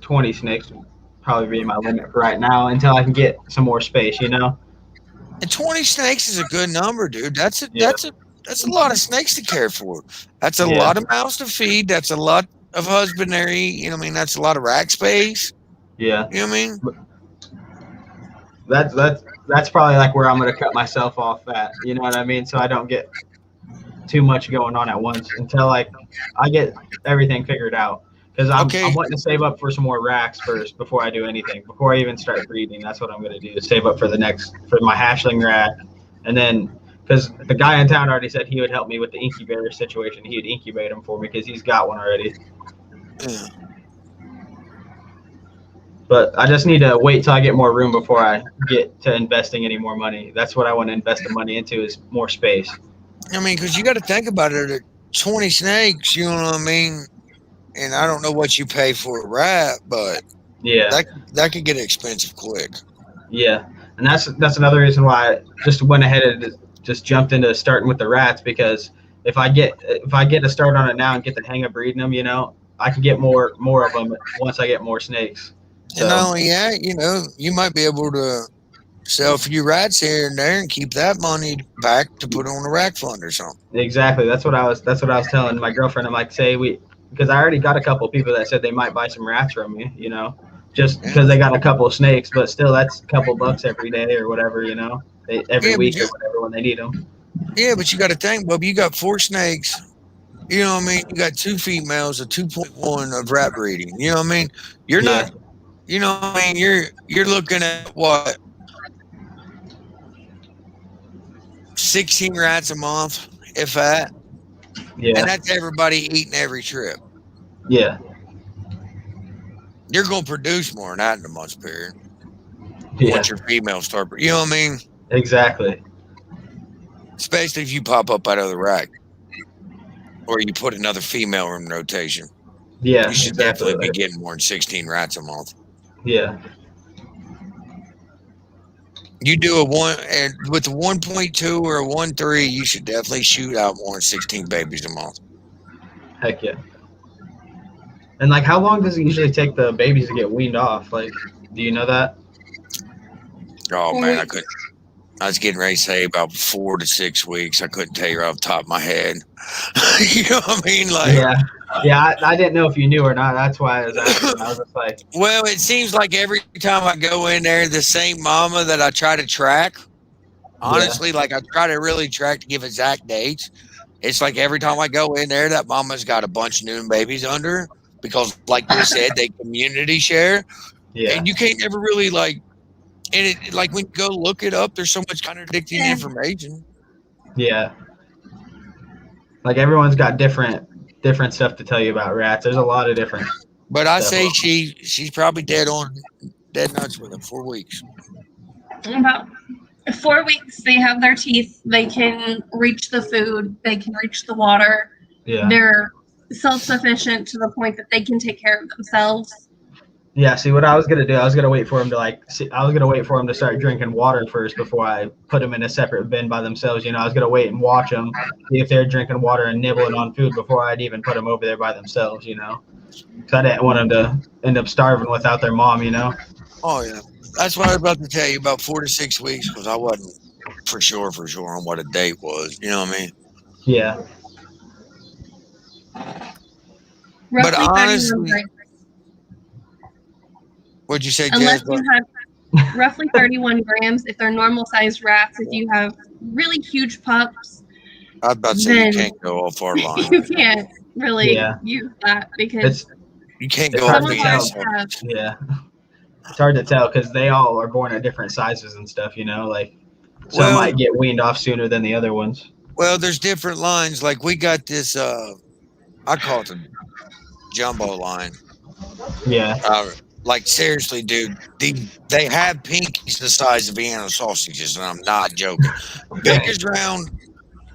20 snakes would probably be my limit for right now until I can get some more space, you know? and 20 snakes is a good number, dude. That's a Yeah, that's a lot of snakes to care for. That's a yeah, lot of mouths to feed. That's a lot of husbandry. You know what I mean? That's a lot of rack space. yeah. You know what I mean? That's probably like where I'm gonna cut myself off at, you know what I mean? So I don't get too much going on at once until like I get everything figured out. Because I'm Okay, wanting to save up for some more racks first before I do anything. Before I even start breeding, that's what I'm gonna do. Is save up for for my hatchling rack, and then because the guy in town already said he would help me with the incubator situation. He would incubate them for me because he's got one already. yeah. But I just need to wait till I get more room before I get to investing any more money. That's what I want to invest the money into is more space. I mean, because you got to think about it. At 20 snakes, you know what I mean? And I don't know what you pay for a rat, but Yeah. that could get expensive quick. Yeah, and that's another reason why I just went ahead and just jumped into starting with the rats because if I get a start on it now and get the hang of breeding them, you know, I can get more of them once I get more snakes. And not So only that, you might be able to sell a few rats here and there and keep that money back to put on a rack fund or something. exactly, that's what I was telling my girlfriend. I'm like, say we because I already got a couple of people that said they might buy some rats from me, you know, just Yeah, because they got a couple of snakes, but still that's a couple bucks every day or whatever, you know, every yeah, week or whatever when they need them. but you got to think, Bub. You got 4 snakes. You know what I mean? You got 2 females, a 2.1 of rat breeding. You know what I mean? You're Yeah, not. You know what I mean? You're looking at what 16 rats a month, if that, and yeah, that's everybody eating every trip. yeah, You're going to produce more than that in a month's period yeah. once your females start. You know what I mean? Exactly. Especially if you pop up out of the rack or you put another female in rotation. You Yeah, should exactly. definitely be Like, getting more than 16 rats a month. yeah, You do a one and with a 1.2 or a 1.3, you should definitely shoot out more than 16 babies a month. heck yeah. And like, how long does it usually take the babies to get weaned off? Like, do you know that? Oh 4 man, I weeks. couldn't. I was getting ready to say about 4 to 6 weeks. I couldn't tell you off the top of my head. You know what I mean? Like, Yeah, yeah. I didn't know if you knew or not. That's why I was asking. I was just like, well, it seems like every time I go in there, the same mama that I try to track. yeah, Honestly, like I try to really track to give exact dates. It's like every time I go in there, that mama's got a bunch of new babies under her because, like you said, they community share, yeah, and you can't ever really like. And it like when you go look it up, there's so much contradicting information. yeah. Like everyone's got different stuff to tell you about rats. There's a lot of different But I stuff. say she's probably dead nuts with it 4 weeks. About 4 weeks, they have their teeth. They can reach the food. They can reach the water. Yeah, They're self-sufficient to the point that they can take care of themselves. Yeah, see what I was gonna do. I was gonna wait for him to I was gonna wait for him to start drinking water first before I put them in a separate bin by themselves. I was gonna wait and watch them, see if they're drinking water and nibbling on food before I'd even put them over there by themselves. Because I didn't want them to end up starving without their mom. Oh yeah, that's what I was about to tell you about 4 to 6 weeks because I wasn't for sure on what a date was. You know what I mean? Yeah. But Roughly 31 honestly, grams. what'd you say, Unless Jazz? you have roughly 31 grams if they're normal sized rats. If you have really huge pups, I was about to say you then can't go off our line. you can't really Yeah. use that because You can't It's go hard off some to of the ours tell. asshole. have. Yeah. It's hard to tell because they all are born at different sizes and stuff. Like some Well, might get weaned off sooner than the other ones. there's different lines. Like we got this. I call it the jumbo line. Yeah. Like seriously, dude, they have pinkies the size of Vienna sausages, and I'm not joking. Big as round.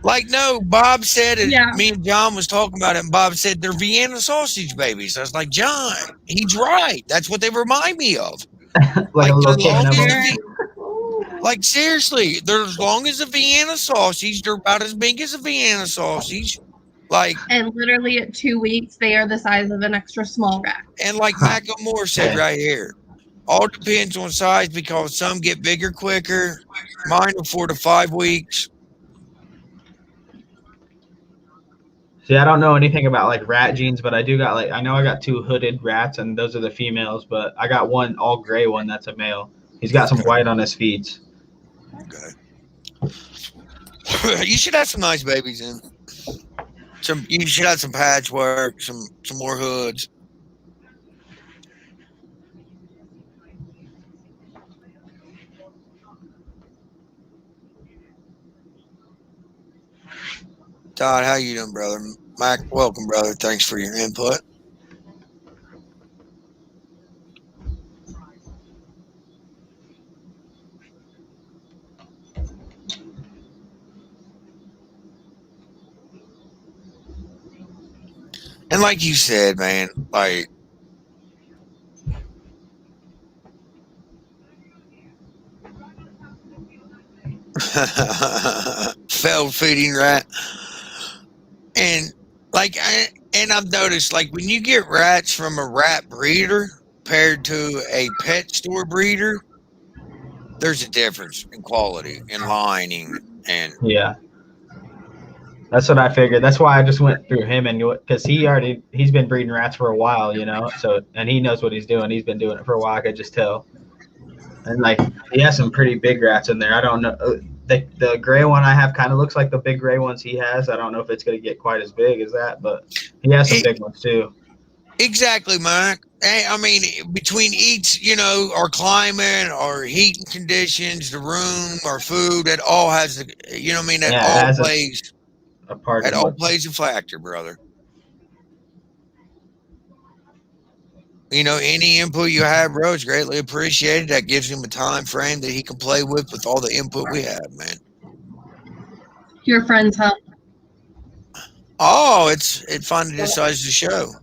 Like no, Bob said it. Yeah. Me and John was talking about it, and Bob said they're Vienna sausage babies. I was like, John, he's right. That's what they remind me of. Like a Like little they're kitten long of as them. like seriously, they're as long as a Vienna sausage. They're about as big as a Vienna sausage. Like And literally at 2 weeks, they are the size of an extra small rat. and like Macklemore said right here, all depends on size because some get bigger quicker. Mine are 4 to 5 weeks. See, I don't know anything about like rat genes, but I do got I know I got 2 hooded rats, and those are the females. But I got one all gray one that's a male. He's got some Okay. white on his feet. Okay. You should have some nice babies in. You should have some patchwork, some more hoods. Todd, how you doing, brother? Mac, welcome, brother. Thanks for your input. And like you said, man, like failed feeding rat. And and I've noticed like when you get rats from a rat breeder paired to a pet store breeder, there's a difference in quality and lining and Yeah, that's what I figured. That's why I just went through him, and because he's been breeding rats for a while, So and he knows what he's doing. He's been doing it for a while. I could just tell. And like he has some pretty big rats in there. I don't know. The gray one I have kind of looks like the big gray ones he has. I don't know if it's going to get quite as big as that, but he has some big ones too. exactly, Mike. I mean, between each, our climate, our heating conditions, the room, our food, it all has the, what I mean, that Yeah, it all has plays, a part that in all it. plays a factor, brother. Any input you have, bro, is greatly appreciated. That gives him a time frame that he can play with all the input we have, man. Your friends, huh? Oh, it finally decides to show.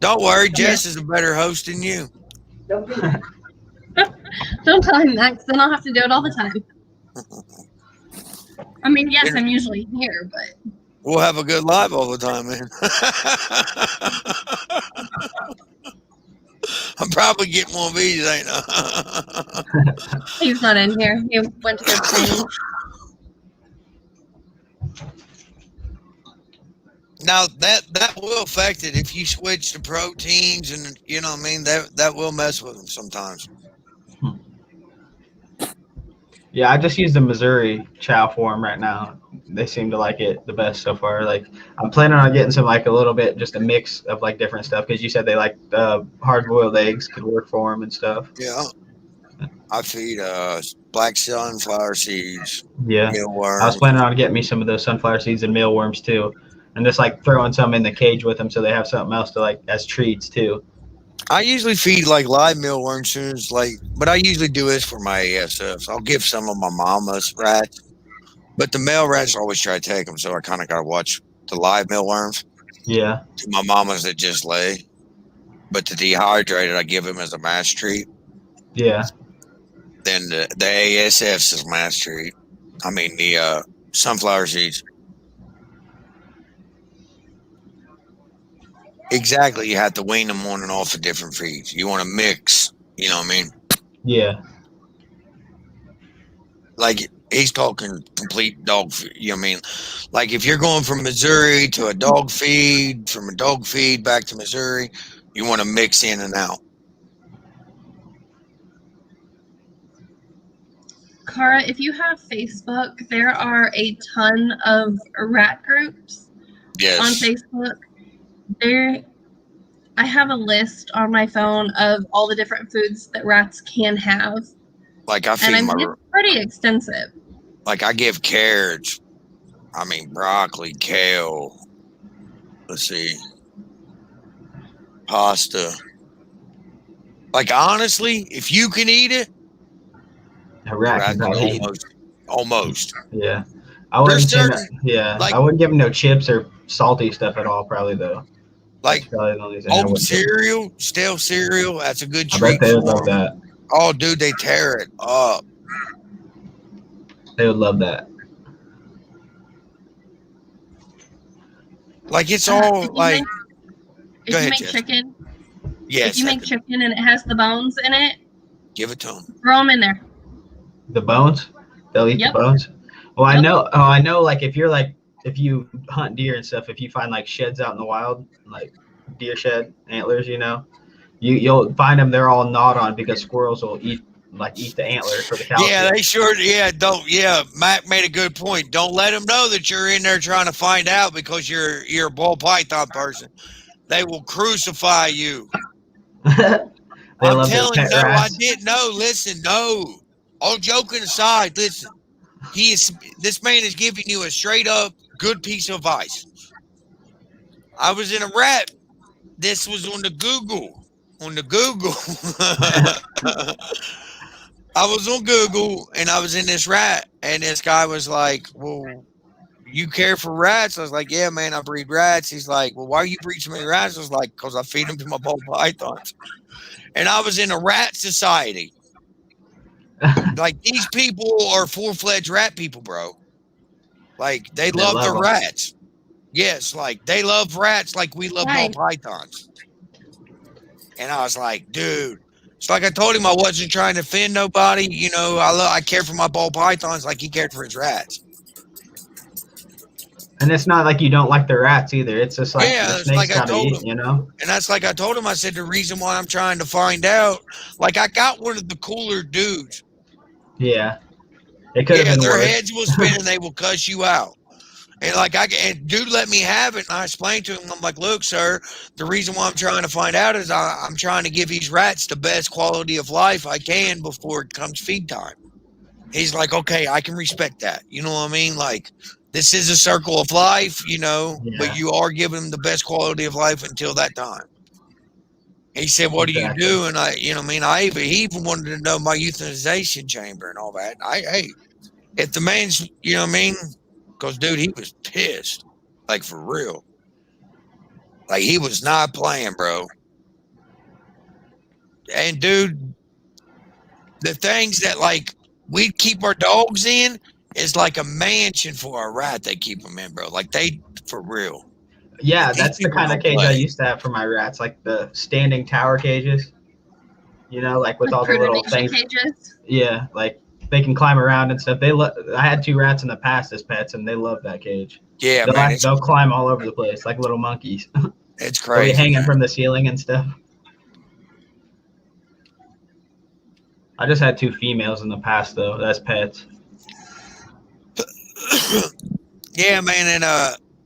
Don't worry, Jess is a better host than you. Don't tell him that, because then I'll have to do it all the time. I mean, yes, I'm usually here, but we'll have a good live all the time, man. I'm probably getting one of these, ain't I? he's not in here. He went to go change. Now that will affect it if you switch to proteins, and what I mean, that will mess with them sometimes. Yeah, I just use the Missouri chow for them right now. They seem to like it the best so far. Like I'm planning on getting some like a little bit, just a mix of like different stuff because you said they like hard boiled eggs could work for them and stuff. Yeah, I feed black sunflower seeds. Yeah, mealworms. I was planning on getting me some of those sunflower seeds and mealworms too, and just like throwing some in the cage with them so they have something else to like as treats too. I usually feed like live mealworms, but I usually do this for my ASFs. I'll give some of my mama's rats, but the male rats always try to take them, so I kind of got to watch the live mealworms. Yeah. To my mamas that just lay. But the dehydrated, I give them as a mass treat. Yeah. Then the ASFs is mass treat. I mean, the sunflower seeds. Exactly. You have to wean them on and off of different feeds. You want to mix, you know what I mean? Yeah. Like, he's talking complete dog feed, you know what I mean? Like, if you're going from Missouri to a dog feed, from a dog feed back to Missouri, you want to mix in and out. Cara, if you have Facebook, there are a ton of rat groups on Yes. Facebook. I have a list on my phone of all the different foods that rats can have. Like, I And feed I my, mean, it's pretty extensive. like, I give carrots. I mean, broccoli, kale. Let's see. Pasta. Like, honestly, if you can eat it, A rat can rats probably eat. almost. Yeah. I There's wouldn't say that. certain, Yeah. like, I wouldn't give him no chips or salty stuff at all, probably, though. That's like probably the only thing I old wouldn't give. cereal, stale cereal. That's a good I bet treat they for would love them. that. Oh, dude, they tear it up. They would love that. Like, it's all If you like. make, Go ahead, make Jess. chicken, Yes. if you make chicken and it has the bones in it, Give it to them. throw them in there. The bones? They'll eat Yep. the bones? Well, I Yep. know. Oh, I know. Like, if you hunt deer and stuff, if you find like sheds out in the wild, like deer shed antlers, you'll find them. They're all gnawed on because squirrels will eat the antler for the calcium. Yeah, they sure. Yeah, don't. Yeah, Mac made a good point. Don't let them know that you're in there trying to find out because you're a ball python person. They will crucify you. They I'm love their telling you, pet no, I rats. didn't know. Listen, no. All joking aside, listen. This man is giving you a straight up good piece of advice. I was in a rat. This was on the Google. I was on Google and I was in this rat, and this guy was like, "Well, you care for rats?" I was like, "Yeah, man, I breed rats." He's like, "Well, why are you breeding so many rats?" I was like, "Because I feed them to my ball pythons." And I was in a rat society. Like, these people are full-fledged rat people, bro. Like, they love love their them. rats. Yes, like they love rats like we love ball Right. pythons. And I was like, dude, it's like I told him I wasn't trying to offend nobody. I care for my ball pythons like he cared for his rats. And it's not like you don't like the rats either. It's just like Yeah, the it's snakes like I gotta told eat, him. And that's like I told him, I said, the reason why I'm trying to find out, like, I got one of the cooler dudes. Yeah. It could have been their worse. heads will spin and they will cuss you out. And and dude let me have it. And I explained to him, I'm like, look, sir, the reason why I'm trying to find out is I'm trying to give these rats the best quality of life I can before it comes feed time. He's like, okay, I can respect that. You know what I mean? Like, this is a circle of life, but you are giving them the best quality of life until that time. He said, what do you do? And he even wanted to know my euthanization chamber and all that. Hey, if the man's, you know what I mean? Because, dude, he was pissed. Like, for real. Like, he was not playing, bro. And, dude, the things that, like, we keep our dogs in is like a mansion for a rat they keep them in, bro. Like, for real. Yeah, like, that's the kind of cage play. I used to have for my rats, like the standing tower cages. Like with all the little things. Cages. Yeah, like they can climb around and stuff. I had 2 rats in the past as pets, and they love that cage. Yeah, they'll climb all over the place like little monkeys. It's crazy. They'll be hanging from the ceiling and stuff. I just had 2 females in the past though, as pets. Yeah, man, and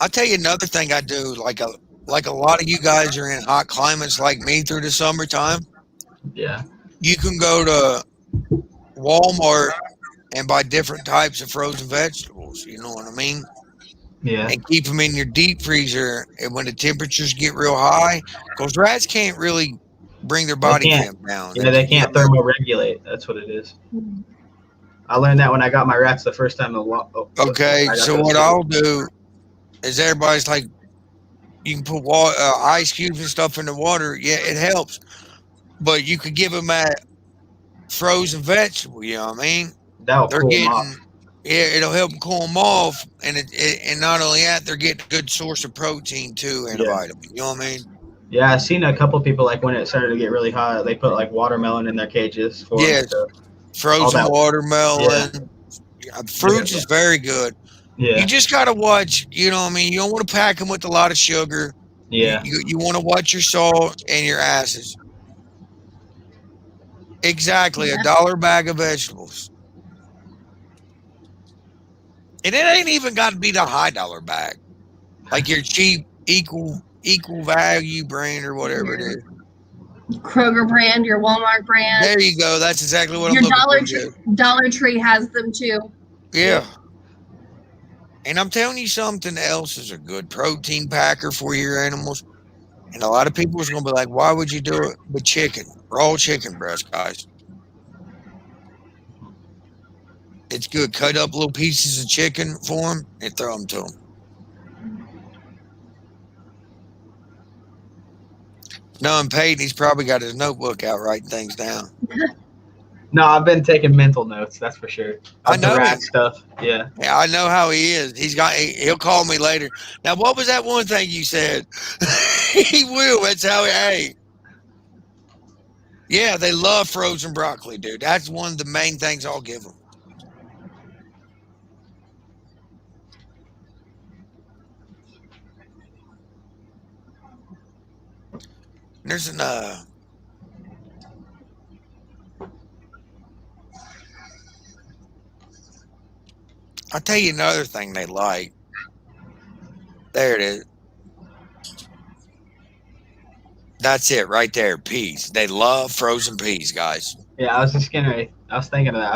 I'll tell you another thing I do. Like a lot of you guys are in hot climates like me through the summertime. Yeah. You can go to Walmart and buy different types of frozen vegetables. You know what I mean? Yeah. And keep them in your deep freezer. And when the temperatures get real high, because rats can't really bring their body temp down. Yeah, they can't thermoregulate. That's what it is. I learned that when I got my rats the first time. Okay, so what I'll do is everybody's like, You can put ice cubes and stuff in the water. Yeah, it helps. But you could give them that frozen vegetable. You know what I mean? That'll They're cool them off. getting. Yeah, it'll help them cool them off, and and not only that, they're getting a good source of protein too and a Yeah. vitamin. You know what I mean? Yeah, I've seen a couple people like when it started to get really hot, they put like watermelon in their cages for them. Yes, So all frozen that. Yeah. watermelon. Fruits is very good. You Yeah. just gotta watch. You know what I mean? You don't want to pack them with a lot of sugar. Yeah. You want to watch your salt and your acids. Exactly, Yeah. $1 bag of vegetables. And it ain't even got to be the high dollar bag, like your cheap equal value brand or whatever it is. Kroger brand, your Walmart brand. There you go. That's exactly what Your I'm looking for. Joe. Dollar Tree has them too. Yeah. And I'm telling you, something else is a good protein packer for your animals. And a lot of people is going to be like, "Why would you do it?" With chicken, raw chicken breast, guys. It's good. Cut up little pieces of chicken for them and throw them to them. Knowing Peyton, he's probably got his notebook out writing things down. No, I've been taking mental notes. That's for sure. I Of the know rat him. stuff. Yeah. Yeah, I know how he is. He'll call me later. Now, what was that one thing you said? He will. That's how. Hey, yeah, they love frozen broccoli, dude. That's one of the main things I'll give them. There's an I'll tell you another thing they like. There it is. That's it right there. Peas. They love frozen peas, guys. Yeah, I was thinking of that.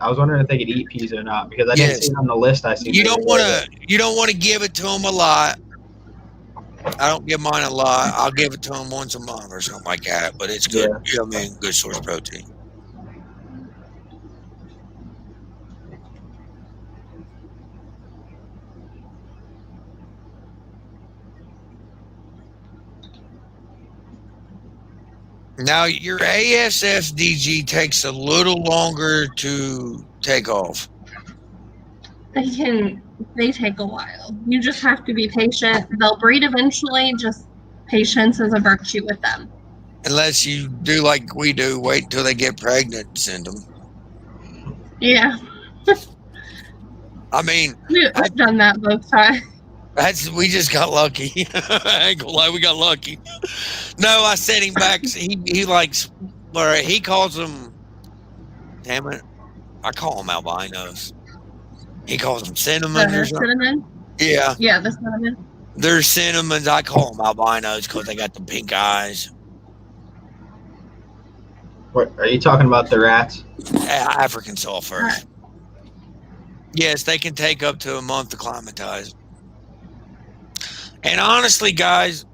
I was wondering if they could eat peas or not because I didn't see Yes. it on the list I seen. You don't want to. You don't want to give it to them a lot. I don't give mine a lot. I'll give it to them once a month or something like that. But it's good. Yeah. You know what I mean? Good source of protein. Now your ASFDG takes a little longer to take off. They take a while. You just have to be patient. They'll breed eventually. Just patience is a virtue with them. Unless you do like we do, wait until they get pregnant and send them. Yeah. I mean, I've done that both times. we just got lucky. I ain't gonna lie, we got lucky. No, I sent him back. He likes, or he calls them. Damn it, I call them albinos. He calls them cinnamons or something. Cinnamon? Yeah. Yeah, the cinnamon. They're cinnamons. I call them albinos because they got the pink eyes. What are you talking about? The rats? African sulfurs. Yes, they can take up to a month to climatize. And honestly, guys,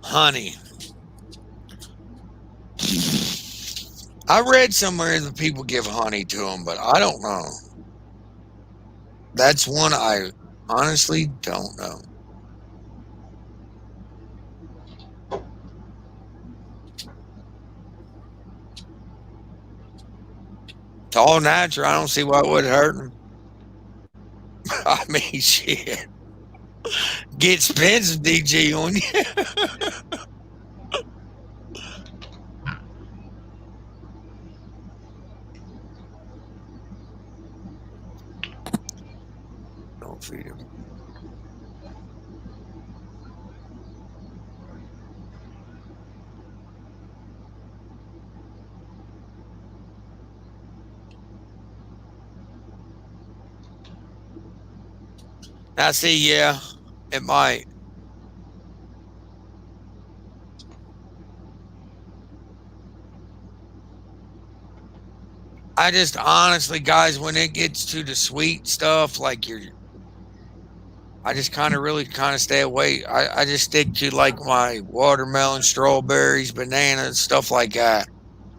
honey. I read somewhere that people give honey to them, but I don't know. That's one I honestly don't know. It's all natural. I don't see why it would hurt them. I mean, shit. Get expensive, DG, on you. Don't feed him. I see, yeah, it might. I just honestly, guys, when it gets to the sweet stuff, like I just kind of really kind of stay away. I just stick to like my watermelon, strawberries, bananas, stuff like that.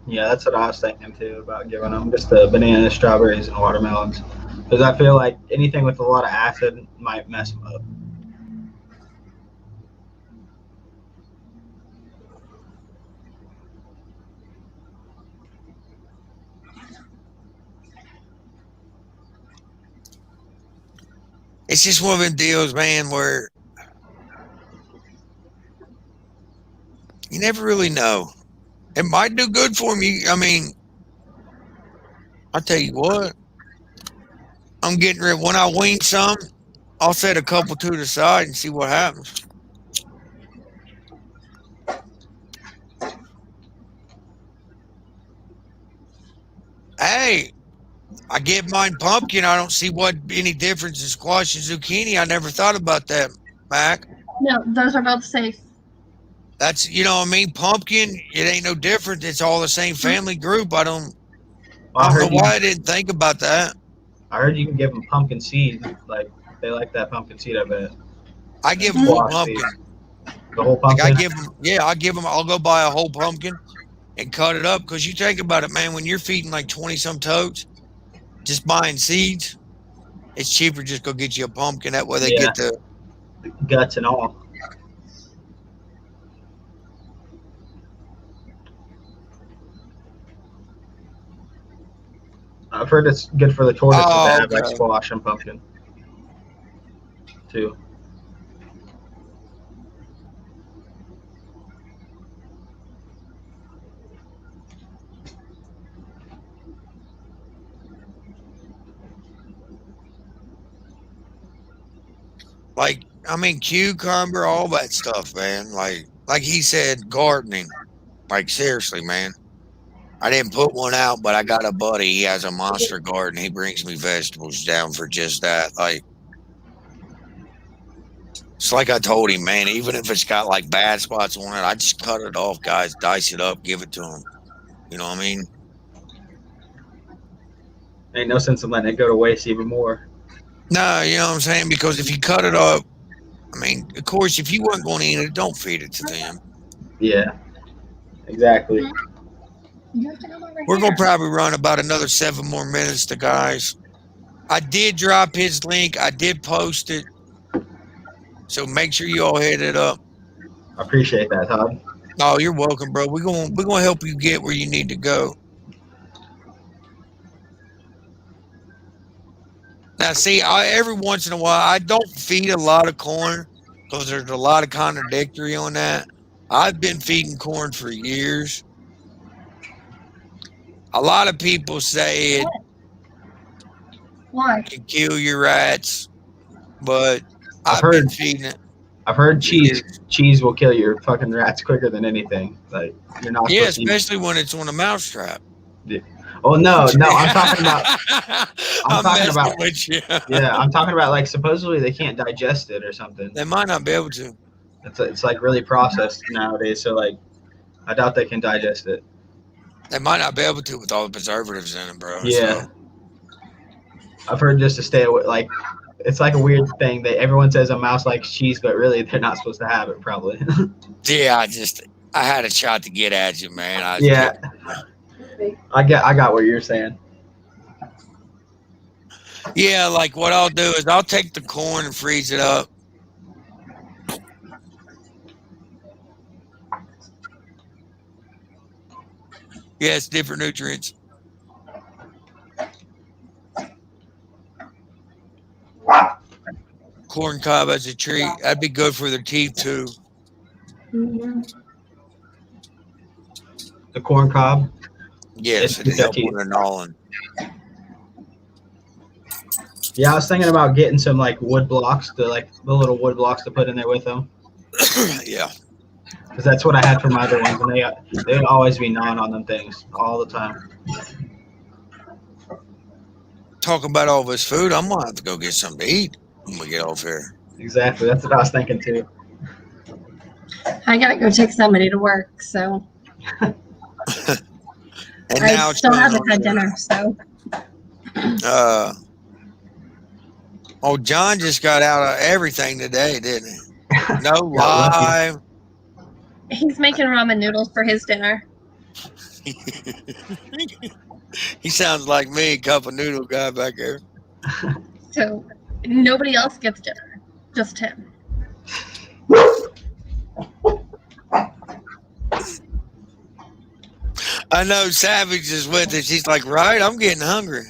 Yeah, that's what I was thinking too about giving them just the bananas, strawberries, and watermelons, because I feel like anything with a lot of acid might mess them up. It's just one of them deals, man, where you never really know. It might do good for me. I mean, I tell you what, I'm getting rid. When I wean some, I'll set a couple to the side and see what happens. Hey, I give mine pumpkin. I don't see what any difference in squash and zucchini. I never thought about that, Mac. No, those are both safe. That's you know what I mean. Pumpkin, it ain't no different. It's all the same family group. I don't Well, know why I didn't think about that. I heard you can give them pumpkin seed. Like they like that pumpkin seed. I bet. I give And them whole squash seed. pumpkin. The whole Like I pumpkin. give them, yeah, I give them. I'll go buy a whole pumpkin and cut it up. Because you think about it, man, when you're feeding like 20 some toads, just buying seeds, it's cheaper just go get you a pumpkin. That way they Yeah. get the Guts and all. I've heard it's good for the tortoises to have like okay. squash and pumpkin too. Like I mean, cucumber, all that stuff, man. Like he said, gardening. Like seriously, man. I didn't put one out, but I got a buddy. He has a monster garden. He brings me vegetables down for just that. Like it's like I told him, man. Even if it's got like bad spots on it, I just cut it off, guys. Dice it up, give it to him. You know what I mean? Ain't no sense in letting it go to waste even more. No, you know what I'm saying? Because if you cut it up, I mean, of course, if you weren't going to eat it, don't feed it to them. Yeah, exactly. You have to come over We're here. going to probably run about another 7 more minutes to guys. I did drop his link. I did post it. So make sure you all hit it up. I appreciate that, Todd. Oh, you're welcome, bro. We're gonna help you get where you need to go. Now, see, every once in a while, I don't feed a lot of corn because there's a lot of contradictory on that. I've been feeding corn for years. A lot of people say it Why? can kill your rats, but I've I've been heard feeding it. I've heard cheese years. cheese will kill your fucking rats quicker than anything. Like you're not Yeah, supposed to eat. especially when it's on a mousetrap. Oh no, I'm talking about I'm talking messing about with you. yeah, I'm talking about like supposedly they can't digest it or something. They might not be able to. It's like really processed nowadays, so like I doubt they can digest it. They might not be able to with all the preservatives in it, bro. Yeah. So. I've heard just to stay away. Like it's like a weird thing that everyone says a mouse likes cheese, but really they're not supposed to have it. Probably. Yeah, I had a shot to get at you, man. Yeah. I got what you're saying. Yeah, like what I'll do is I'll take the corn and freeze it up. Yeah, it's different nutrients. Corn cob as a treat. That'd be good for their teeth too. Mm-hmm. The corn cob. Yes, It's it'd help teeth. with the gnawing. Yeah, I was thinking about getting some like wood blocks, the little wood blocks to put in there with them, Yeah. because that's what I had for my other ones, and they would always be gnawing on them things all the time. Talking about all this food, I'm gonna have to go get something to eat when we get off here. Exactly, that's what I was thinking too. I gotta go take somebody to work, so And I now still chewing haven't on had it. dinner, so Oh, John just got out of everything today, didn't he? No Got lucky. live. he's making ramen noodles for his dinner. He sounds like me, cup of noodle guy back there. So nobody else gets dinner, just him. I know Savage is with us. He's like, right, I'm getting hungry.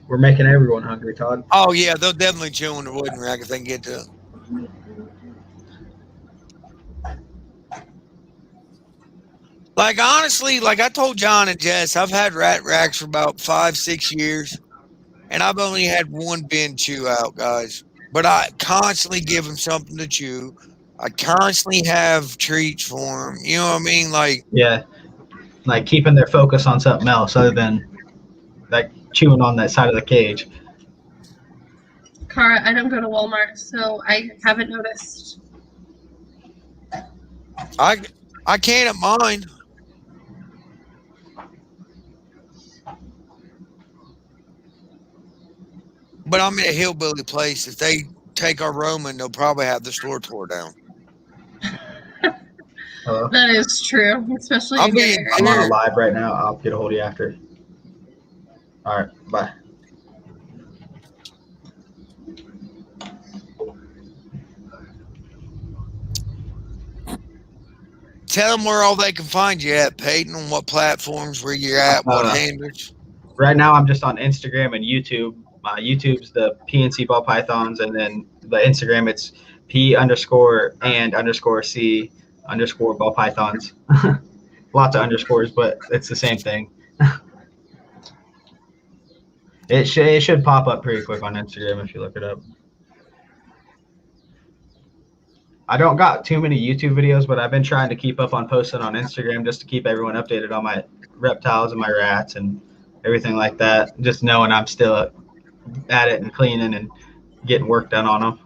We're making everyone hungry, Todd. Oh yeah, they'll definitely chew on the wooden rack if they can get to it. Like honestly, like I told John and Jess, I've had rat racks for about 5-6 years, and I've only had one bin chew out, guys. But I constantly give them something to chew. I constantly have treats for them. You know what I mean? Like, Yeah, like keeping their focus on something else other than like chewing on that side of the cage. Cara, I don't go to Walmart, so I haven't noticed. I can't at mine. But I'm in a hillbilly place. If they take our Roman, they'll probably have the store tore down. Hello? That is true, especially I'm in your being area. I'm on a serious. live right now. I'll get a hold of you after. All right, bye. Tell them where all they can find you at, Peyton, on what platforms, where you're at, what handles. Right now, I'm just on Instagram and YouTube. YouTube's the PNC Ball Pythons, and then the Instagram, it's P_and_C_ Ball Pythons. Lots of underscores, but it's the same thing. It should pop up pretty quick on Instagram if you look it up. I don't got too many YouTube videos, but I've been trying to keep up on posting on Instagram just to keep everyone updated on my reptiles and my rats and everything like that. Just knowing I'm still at it and cleaning and getting work done on them.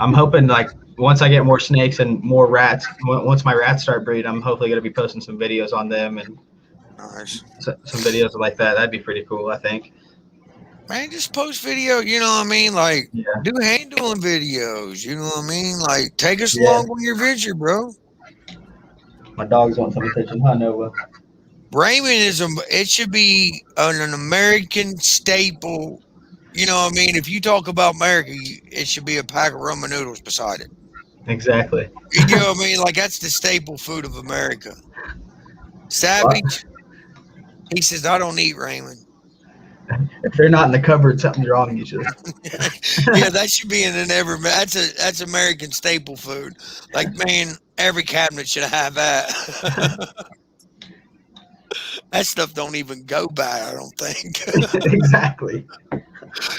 I'm hoping like once I get more snakes and more rats, once my rats start breeding, I'm hopefully going to be posting some videos on them and Nice. some videos like that. That'd be pretty cool, I think. Man, just post video, you know what I mean? Like, Yeah. do handling videos, you know what I mean? Like, take us Yeah. along on your venture, bro. My dogs want some attention, huh, Nova? Raymond it should be an American staple. You know what I mean? If you talk about America, it should be a pack of ramen noodles beside it. Exactly. You know what I mean? Like, that's the staple food of America. Savage, he says, I don't eat ramen. If they're not in the cupboard, something's wrong usually. Yeah, that should be in an every. That's American staple food. Like, man, every cabinet should have that. That stuff don't even go bad, I don't think. Exactly.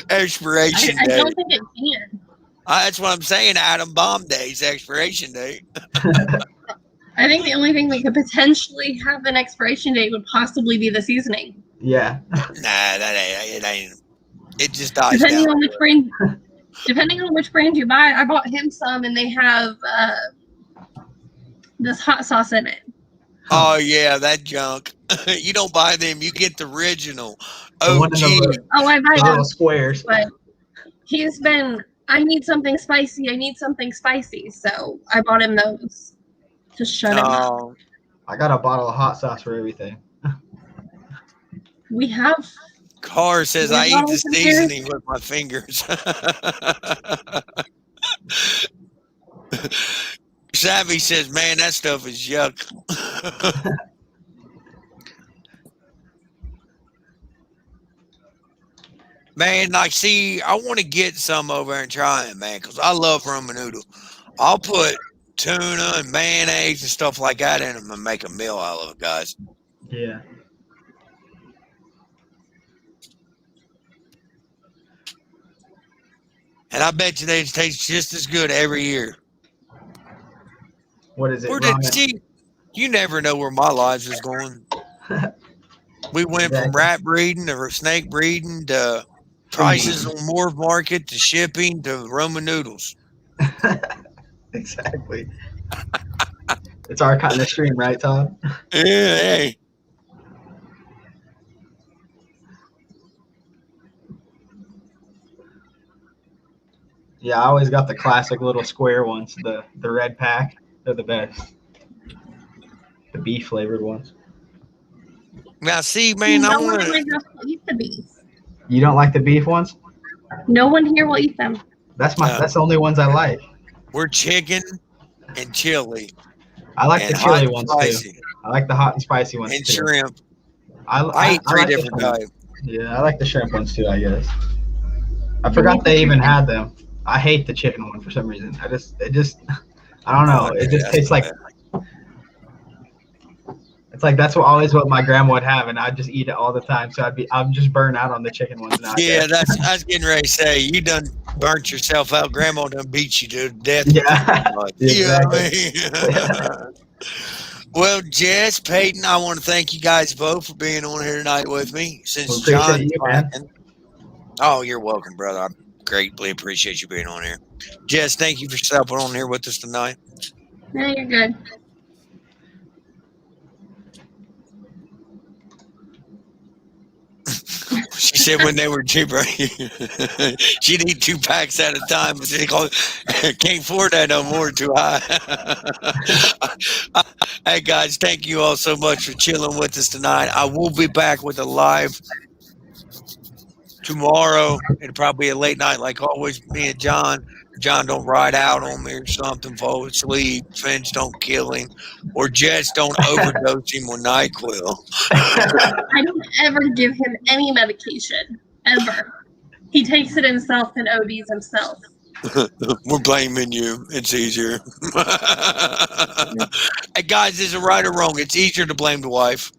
Expiration I date. don't think it can. That's what I'm saying. Atom bomb day's expiration date. I think the only thing that could potentially have an expiration date would possibly be the seasoning. Yeah. Nah, it ain't. It just dies Depending down. on which brand you buy. I bought him some, and they have this hot sauce in it. Oh yeah, that junk. You don't buy them. You get the original. The one in OG. Oh, I buy the them, little squares. but he's been. I need something spicy. I need something spicy. So I bought him those to shut him up. Oh, I got a bottle of hot sauce for everything. We have. Carr says I eat the McDonald's in here? seasoning with my fingers. Savvy says, man, that stuff is yuck. Man, like, see, I want to get some over and try it, man, because I love ramen noodle. I'll put tuna and mayonnaise and stuff like that in them and make a meal out of it, guys. Yeah. And I bet you they taste just as good every year. What is it? Where did Ramen? see? You never know where my life is going. We went from Exactly. rat breeding to snake breeding to prices on Morve Market to shipping to Roman noodles. Exactly. It's our kind of stream, right, Todd? Yeah, hey. Yeah, I always got the classic little square ones, the red pack. They're the best. The beef flavored ones. Now, see, man, I No one want at my to. house will eat the beef. You don't like the beef ones? No one here will eat them. That's the only ones I like. We're chicken and chili I like and the hot chili and ones too. spicy I like the hot and spicy ones and too. shrimp. I eat three like the different shrimp. types. Yeah, I like the shrimp ones too, I guess. I forgot they even had them. I hate the chicken one for some reason. I don't know. Oh, It dude, just that's tastes so like bad. it's like that's always what my grandma would have, and I'd just eat it all the time. So I'm just burnt out on the chicken ones now. I Yeah, guess. I was getting ready to say, you done burnt yourself out. Grandma done beat you to death with Yeah, this much. You know what I mean? Well, Jess, Peyton, I want to thank you guys both for being on here tonight with me. We Since appreciate John's you, man. slacking. Oh, you're welcome, brother. I greatly appreciate you being on here. Jess, thank you for stepping on here with us tonight. No, you're good. She said when they were cheaper, she'd eat 2 packs at a time, but she can't afford that no more, too high. Hey, guys, thank you all so much for chilling with us tonight. I will be back with a live tomorrow. It'll probably be a late night like always, me and John. John don't ride out on me or something, fall asleep, Finch don't kill him, or Jets don't overdose him with NyQuil. I don't ever give him any medication, ever. He takes it himself and ODs himself. We're blaming you. It's easier. Hey, guys, is it right or wrong? It's easier to blame the wife.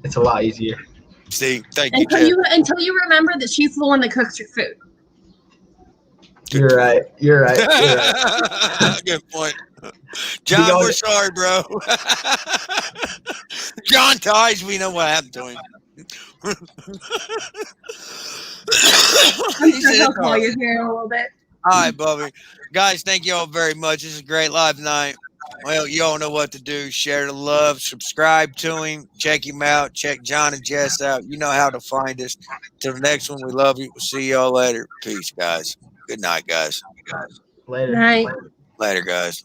It's a lot easier. See, thank you, Jess. Until you remember that she's the one that cooks your food. You're right. You're right. You're right. Good point. John, we're sorry, bro. John dies. We know what happened to him. I'm sure he'll call you here in a little bit. All right, Bubby. Guys, thank you all very much. This is a great live night. Well, you all know what to do. Share the love. Subscribe to him. Check him out. Check John and Jess out. You know how to find us. Till the next one, we love you. We'll see y'all later. Peace, guys. Good night, guys. Later. Night. Later, guys.